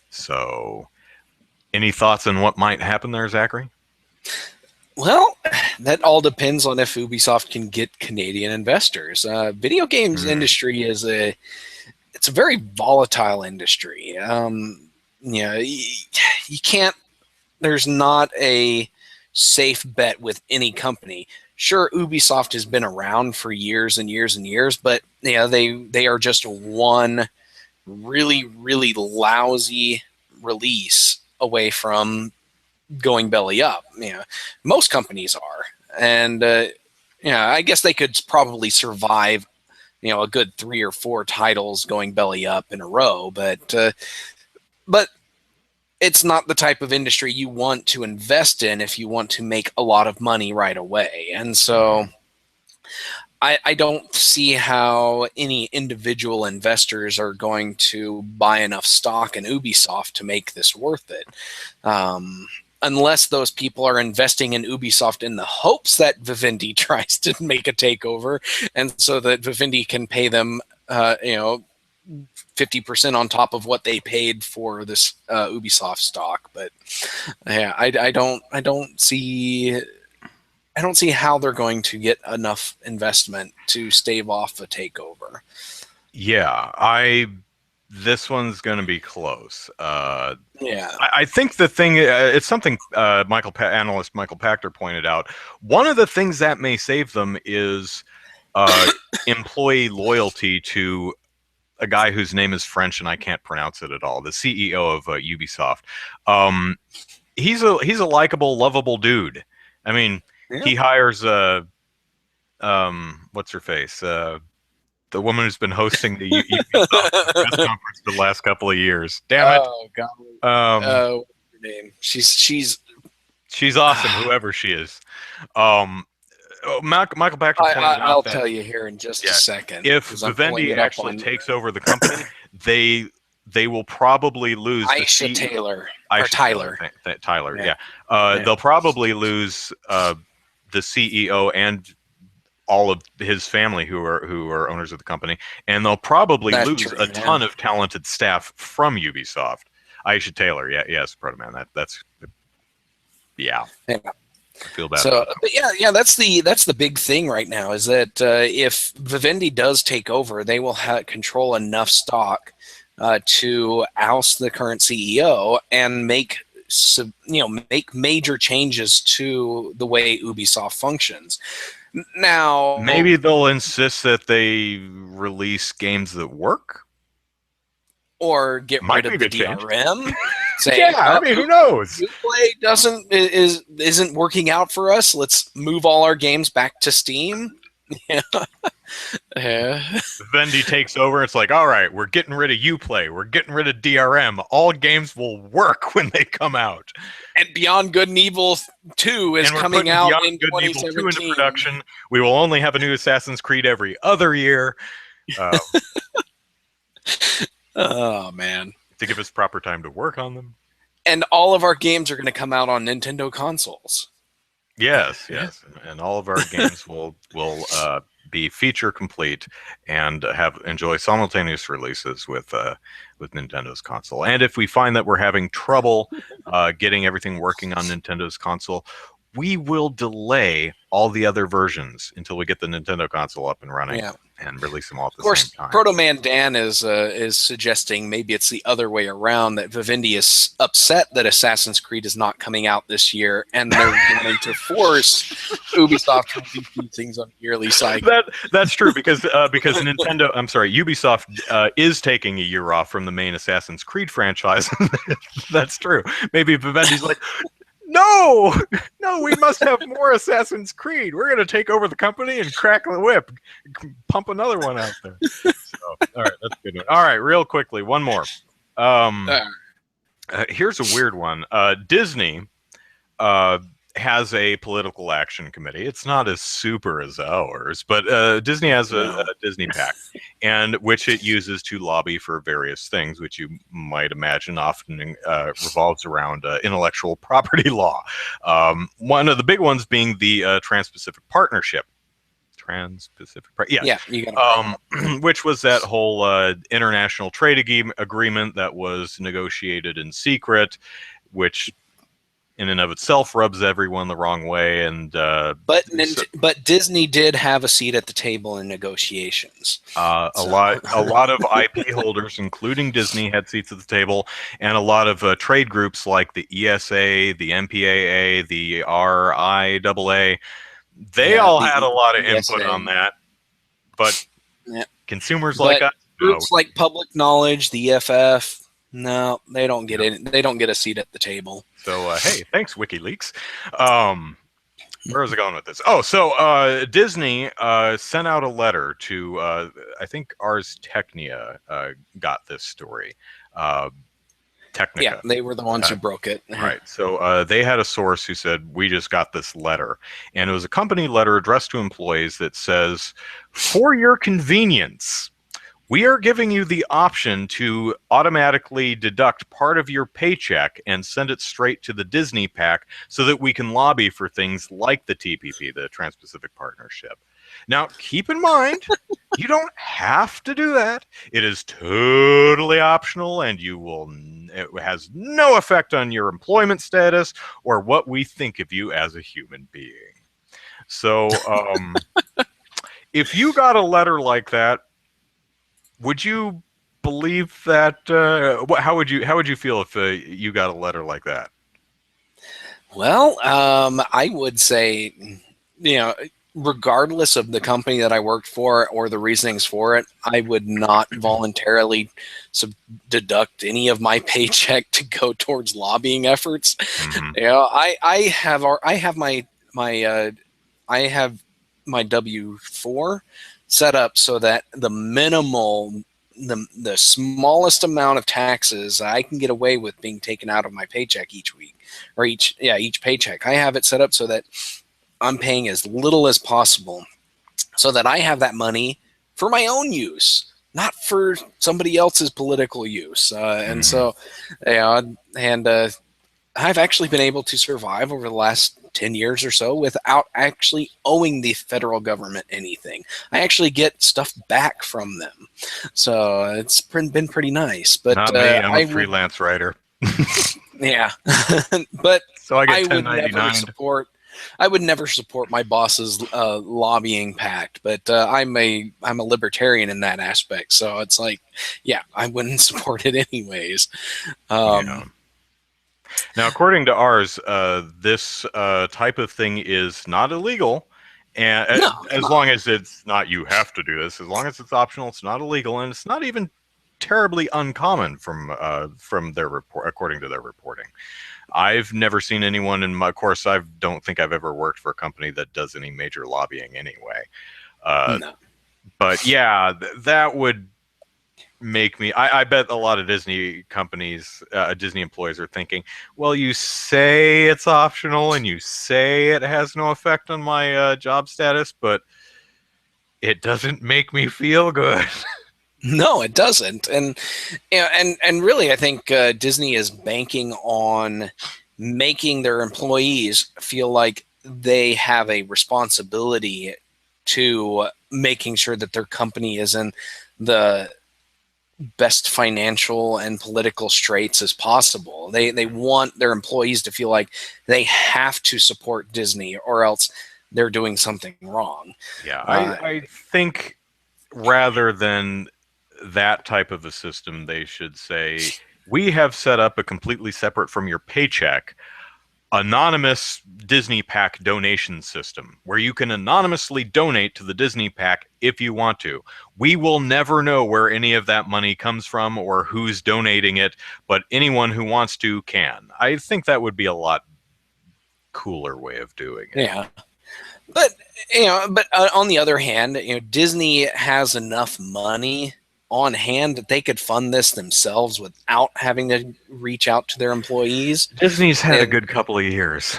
Speaker 1: So, any thoughts on what might happen there, Zachary?
Speaker 2: Well, that all depends on if Ubisoft can get Canadian investors. Video games industry is it's a very volatile industry. You can't. There's not a safe bet with any company. Sure, Ubisoft has been around for years and years and years, but they are just one really, really lousy release away from going belly up. Most companies are, and I guess they could probably survive, a good 3 or 4 titles going belly up in a row, but it's not the type of industry you want to invest in if you want to make a lot of money right away. And so I don't see how any individual investors are going to buy enough stock in Ubisoft to make this worth it. Unless those people are investing in Ubisoft in the hopes that Vivendi tries to make a takeover, and so that Vivendi can pay them, 50% on top of what they paid for this Ubisoft stock. But yeah, I don't see how they're going to get enough investment to stave off a takeover.
Speaker 1: Yeah, this one's going to be close.
Speaker 2: Yeah,
Speaker 1: I think the thing, it's something analyst Michael Pachter pointed out. One of the things that may save them is employee loyalty to a guy whose name is French and I can't pronounce it at all. The CEO of Ubisoft. He's a likable, lovable dude. I mean, he hires what's her face? The woman who's been hosting the Ubisoft press conference for the last couple of years. Damn it!
Speaker 2: Oh God. What's her name? She's
Speaker 1: awesome, whoever she is. Michael Pachter pointed out
Speaker 2: I'll
Speaker 1: that,
Speaker 2: tell you here in just a second.
Speaker 1: If Vivendi actually takes over the company, they will probably lose
Speaker 2: Tyler.
Speaker 1: Yeah. They'll probably lose the CEO and all of his family who are owners of the company, and they'll probably lose a ton of talented staff from Ubisoft. Aisha Taylor, yes, Protoman. That's yeah. I feel bad.
Speaker 2: So, but that's the big thing right now is that if Vivendi does take over, they will control enough stock to oust the current CEO and make major changes to the way Ubisoft functions. Now,
Speaker 1: maybe they'll insist that they release games that work,
Speaker 2: or get rid of the DRM.
Speaker 1: Say, I mean, who knows?
Speaker 2: Uplay isn't working out for us. Let's move all our games back to Steam.
Speaker 1: Vivendi takes over. It's like, all right, we're getting rid of Uplay. We're getting rid of DRM. All games will work when they come out.
Speaker 2: And Beyond Good and Evil 2 is coming out in 2017. Evil 2
Speaker 1: into production. We will only have a new Assassin's Creed every other year.
Speaker 2: Oh, man.
Speaker 1: To give us proper time to work on them.
Speaker 2: And all of our games are going to come out on Nintendo consoles.
Speaker 1: Yes. And all of our games will be feature complete and enjoy simultaneous releases with Nintendo's console. And if we find that we're having trouble getting everything working on Nintendo's console, we will delay all the other versions until we get the Nintendo console up and running and release them all at the same time.
Speaker 2: Of course, Proto Man Dan is suggesting maybe it's the other way around, that Vivendi is upset that Assassin's Creed is not coming out this year, and they're going to force Ubisoft to release these things on a yearly cycle.
Speaker 1: That's true, because Ubisoft is taking a year off from the main Assassin's Creed franchise. That's true. Maybe Vivendi's like, No, we must have more Assassin's Creed. We're going to take over the company and crack the whip, pump another one out there. So, all right, that's a good one. All right, real quickly, one more. Here's a weird one. Disney has a political action committee. It's not as super as ours, but Disney has a Disney PAC, and which it uses to lobby for various things, which you might imagine often revolves around intellectual property law. One of the big ones being the Trans-Pacific Partnership. Which was that whole international trade agreement that was negotiated in secret, which in and of itself rubs everyone the wrong way. And
Speaker 2: But Disney did have a seat at the table in negotiations.
Speaker 1: a lot of IP holders, including Disney, had seats at the table, and a lot of trade groups like the ESA, the MPAA, the RIAA, they all had a lot of input on that. But consumers like us,
Speaker 2: groups like Public Knowledge, the EFF, no, they don't get it. They don't get a seat at the table.
Speaker 1: So hey, thanks WikiLeaks. Where was I going with this? Oh, so Disney sent out a letter to I think Ars Technica got this story. Technica.
Speaker 2: Yeah, they were the ones who broke it.
Speaker 1: Right. So they had a source who said, we just got this letter. And it was a company letter addressed to employees that says, for your convenience, we are giving you the option to automatically deduct part of your paycheck and send it straight to the Disney PAC so that we can lobby for things like the TPP, the Trans-Pacific Partnership. Now, keep in mind, you don't have to do that. It is totally optional, and it has no effect on your employment status or what we think of you as a human being. So, if you got a letter like that, would you believe that? How would you feel if you got a letter like that?
Speaker 2: Well, I would say, regardless of the company that I worked for or the reasonings for it, I would not voluntarily deduct any of my paycheck to go towards lobbying efforts.
Speaker 1: Mm-hmm.
Speaker 2: I have my W-4 set up so that the smallest amount of taxes I can get away with being taken out of my paycheck each week, or each paycheck. I have it set up so that I'm paying as little as possible, so that I have that money for my own use, not for somebody else's political use. And so, I've actually been able to survive over the last 10 years or so without actually owing the federal government anything. I actually get stuff back from them. So it's been pretty nice. But
Speaker 1: not me, I'm a freelance writer.
Speaker 2: Yeah. But
Speaker 1: so I get 1099.
Speaker 2: I would never support my boss's lobbying pact, but I'm a libertarian in that aspect. So it's like, yeah, I wouldn't support it anyways.
Speaker 1: Now, according to ours, this type of thing is not illegal, and as long as it's not, you have to do this. As long as it's optional, it's not illegal, and it's not even terribly uncommon from their report, according to their reporting. I've never seen anyone in my course. I don't think I've ever worked for a company that does any major lobbying anyway.
Speaker 2: No.
Speaker 1: But yeah, that would make me. I bet a lot of Disney companies, Disney employees are thinking, well, you say it's optional and you say it has no effect on my job status, but it doesn't make me feel good.
Speaker 2: No, it doesn't. And really, I think Disney is banking on making their employees feel like they have a responsibility to making sure that their company is in the best financial and political straits as possible. They want their employees to feel like they have to support Disney or else they're doing something wrong.
Speaker 1: Yeah, I think rather than that type of a system, they should say, we have set up a completely separate from your paycheck anonymous Disney PAC donation system where you can anonymously donate to the Disney PAC if you want to. We will never know where any of that money comes from or who's donating it, but anyone who wants to can. I think that would be a lot cooler way of doing it.
Speaker 2: Yeah. But on the other hand, Disney has enough money on hand that they could fund this themselves without having to reach out to their employees.
Speaker 1: Disney's had a good couple of years.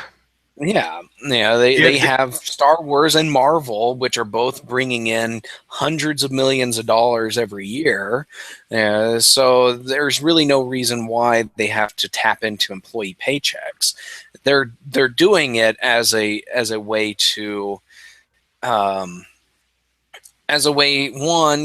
Speaker 2: Yeah, they have Star Wars and Marvel, which are both bringing in hundreds of millions of dollars every year. So there's really no reason why they have to tap into employee paychecks. They're doing it as a way to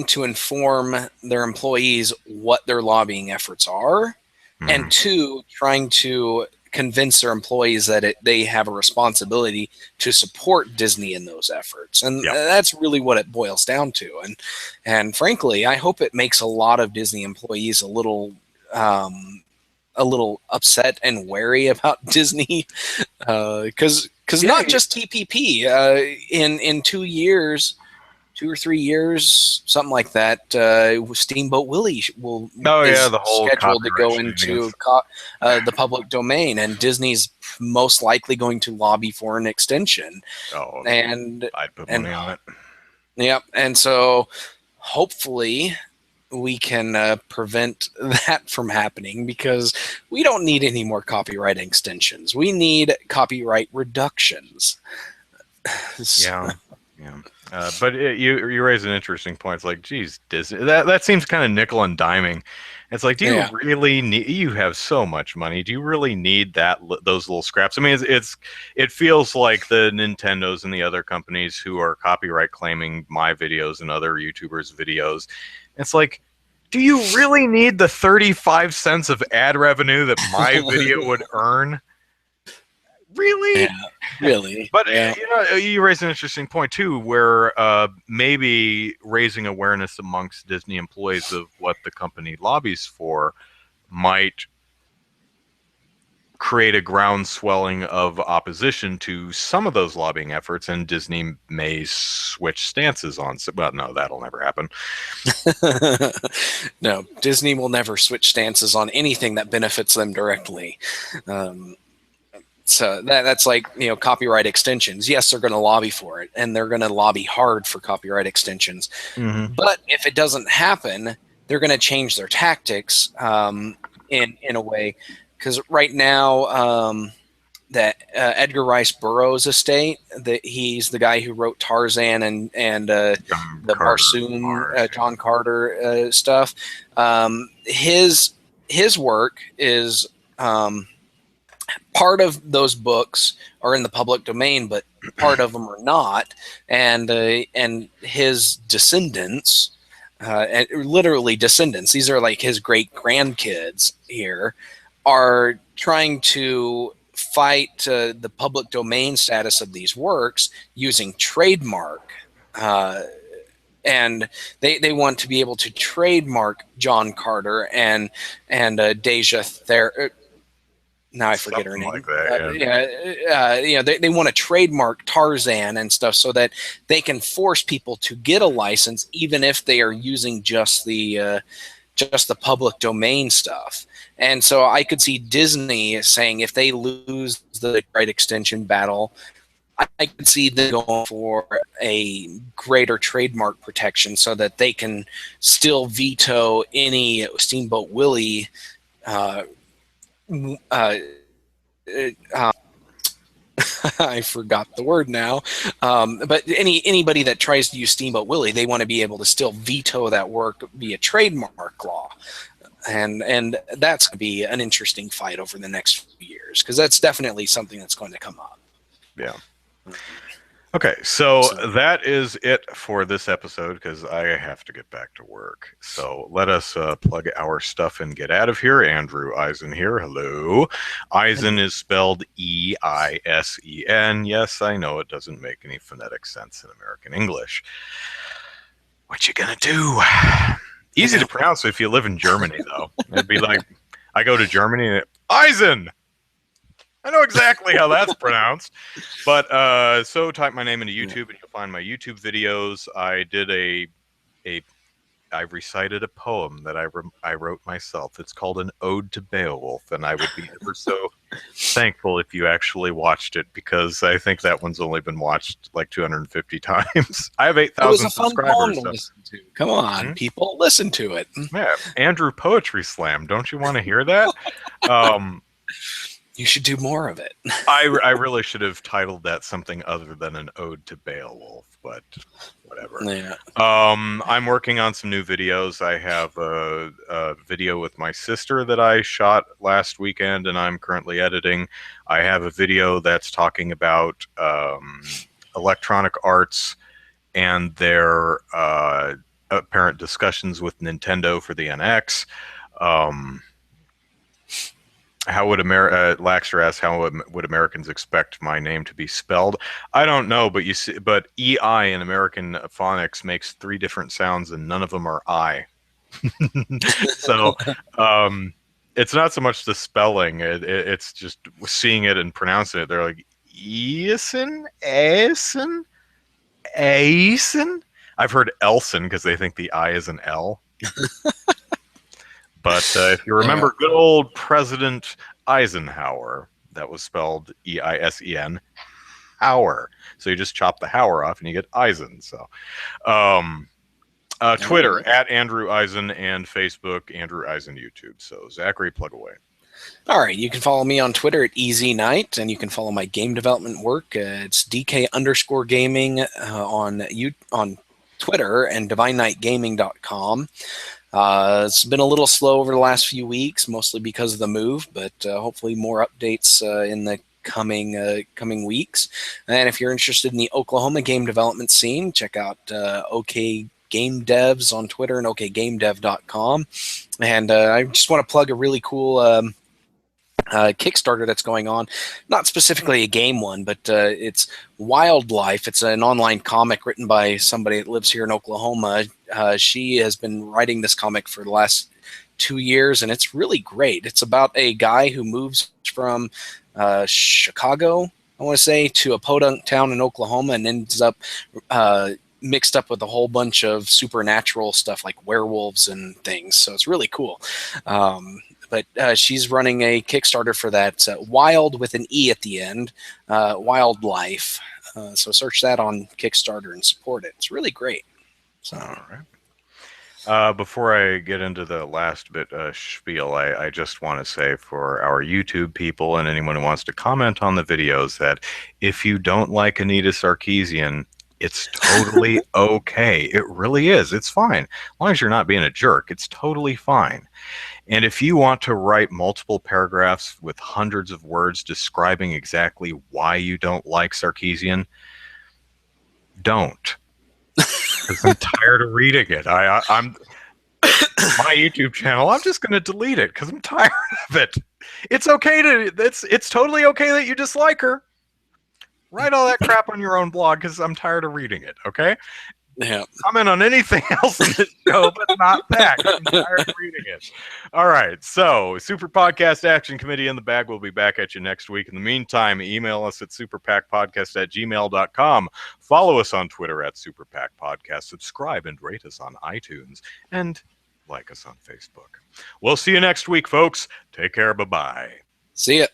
Speaker 2: to inform their employees what their lobbying efforts are, and two, trying to convince their employees that they have a responsibility to support Disney in those efforts, and that's really what it boils down to. And frankly, I hope it makes a lot of Disney employees a little upset and wary about Disney, because not just TPP. In 2 years, 2 or 3 years, something like that, Steamboat Willie is
Speaker 1: the whole
Speaker 2: scheduled to go
Speaker 1: copyright
Speaker 2: into the public domain, and Disney's most likely going to lobby for an extension. And
Speaker 1: I'd put money on it.
Speaker 2: Yep. And so hopefully we can prevent that from happening, because we don't need any more copyright extensions. We need copyright reductions.
Speaker 1: Yeah. But you raise an interesting point. It's like, geez, Disney, that seems kind of nickel and diming. It's like, do you really need? You have so much money. Do you really need those little scraps? I mean, it feels like the Nintendos and the other companies who are copyright claiming my videos and other YouTubers' videos. It's like, do you really need the 35 cents of ad revenue that my video would earn? Really?
Speaker 2: Yeah, really.
Speaker 1: But you raise an interesting point too, where maybe raising awareness amongst Disney employees of what the company lobbies for might create a groundswelling of opposition to some of those lobbying efforts, and Disney may switch stances on. Well, no, that'll never happen.
Speaker 2: No, Disney will never switch stances on anything that benefits them directly. So that's like, copyright extensions. Yes, they're going to lobby for it, and they're going to lobby hard for copyright extensions.
Speaker 1: Mm-hmm.
Speaker 2: But if it doesn't happen, they're going to change their tactics in a way. Because right now, that Edgar Rice Burroughs estate, he's the guy who wrote Tarzan and the Barsoom, John Carter stuff. His work is. Part of those books are in the public domain, but part of them are not. And his descendants, literally descendants, these are like his great grandkids here, are trying to fight the public domain status of these works using trademark. And they want to be able to trademark John Carter and Deja now I forget her name.
Speaker 1: Like that,
Speaker 2: they want to trademark Tarzan and stuff so that they can force people to get a license, even if they are using just the public domain stuff. And so I could see Disney saying, if they lose the right extension battle, I could see them going for a greater trademark protection so that they can still veto any Steamboat Willie I forgot the word now. But anybody that tries to use Steamboat Willie, they want to be able to still veto that work via trademark law. And that's going to be an interesting fight over the next few years, because that's definitely something that's going to come up.
Speaker 1: Yeah. Okay, so that is it for this episode, because I have to get back to work. So let us plug our stuff and get out of here. Andrew Eisen here. Hello. Eisen is spelled E-I-S-E-N. Yes, I know it doesn't make any phonetic sense in American English. What you gonna do? Easy to pronounce if you live in Germany, though. It'd be like, I go to Germany and Eisen! I know exactly how that's pronounced. But so type my name into YouTube and you'll find my YouTube videos. I recited a poem that I wrote myself. It's called An Ode to Beowulf, and I would be ever so thankful if you actually watched it, because I think that one's only been watched like 250 times. I have 8,000 subscribers.
Speaker 2: To listen to. Come on, people, listen to it.
Speaker 1: Yeah, Andrew Poetry Slam. Don't you want to hear that?
Speaker 2: You should do more of it.
Speaker 1: I really should have titled that something other than An Ode to Beowulf, but whatever.
Speaker 2: Yeah.
Speaker 1: I'm working on some new videos. I have a video with my sister that I shot last weekend, and I'm currently editing. I have a video that's talking about Electronic Arts and their apparent discussions with Nintendo for the NX. How would Laxter asks, how would Americans expect my name to be spelled? I don't know, but you see, but EI in American phonics makes 3 different sounds, and none of them are I. So, um, it's not so much the spelling; it's just seeing it and pronouncing it. They're like Eisen, Eisen, Eisen. I've heard Elson because they think the I is an L. But if you
Speaker 2: Yeah.
Speaker 1: remember good old President Eisenhower, that was spelled Eisen, Hour. So you just chop the Hour off and you get Eisen. So, um, Twitter
Speaker 2: Right.
Speaker 1: at Andrew Eisen and Facebook Andrew Eisen YouTube. So Zachary, plug away.
Speaker 2: All right, you can follow me on Twitter at Easy Night, and you can follow my game development work. It's DK_gaming on Twitter and DivineKnightGaming.com. It's been a little slow over the last few weeks, mostly because of the move, but hopefully more updates in the coming weeks. And if you're interested in the Oklahoma game development scene, check out OK Game Devs on Twitter and OKGameDev.com. And I just want to plug a really cool Kickstarter that's going on. Not specifically a game one, but it's Wildlife. It's an online comic written by somebody that lives here in Oklahoma. She has been writing this comic for the last 2 years, and it's really great. It's about a guy who moves from Chicago, I want to say, to a podunk town in Oklahoma, and ends up mixed up with a whole bunch of supernatural stuff like werewolves and things. So it's really cool. But she's running a Kickstarter for that. Wild with an E at the end, Wildlife. So search that on Kickstarter and support it. It's really great. So.
Speaker 1: All right. Before I get into the last bit spiel, I just want to say for our YouTube people and anyone who wants to comment on the videos that if you don't like Anita Sarkeesian, it's totally okay. It really is. It's fine. As long as you're not being a jerk, it's totally fine. And if you want to write multiple paragraphs with hundreds of words describing exactly why you don't like Sarkeesian, don't. Because I'm tired of reading it. I'm my YouTube channel. I'm just going to delete it because I'm tired of it. It's okay to. It's totally okay that you dislike her. Write all that crap on your own blog because I'm tired of reading it. Okay.
Speaker 2: Yeah.
Speaker 1: Comment on anything else in this show, but not that. I'm tired of reading it. All right. So, Super Podcast Action Committee in the bag. We'll be back at you next week. In the meantime, email us at superpackpodcast@gmail.com. Follow us on Twitter at superpackpodcast. Subscribe and rate us on iTunes. And like us on Facebook. We'll see you next week, folks. Take care. Bye-bye.
Speaker 2: See ya.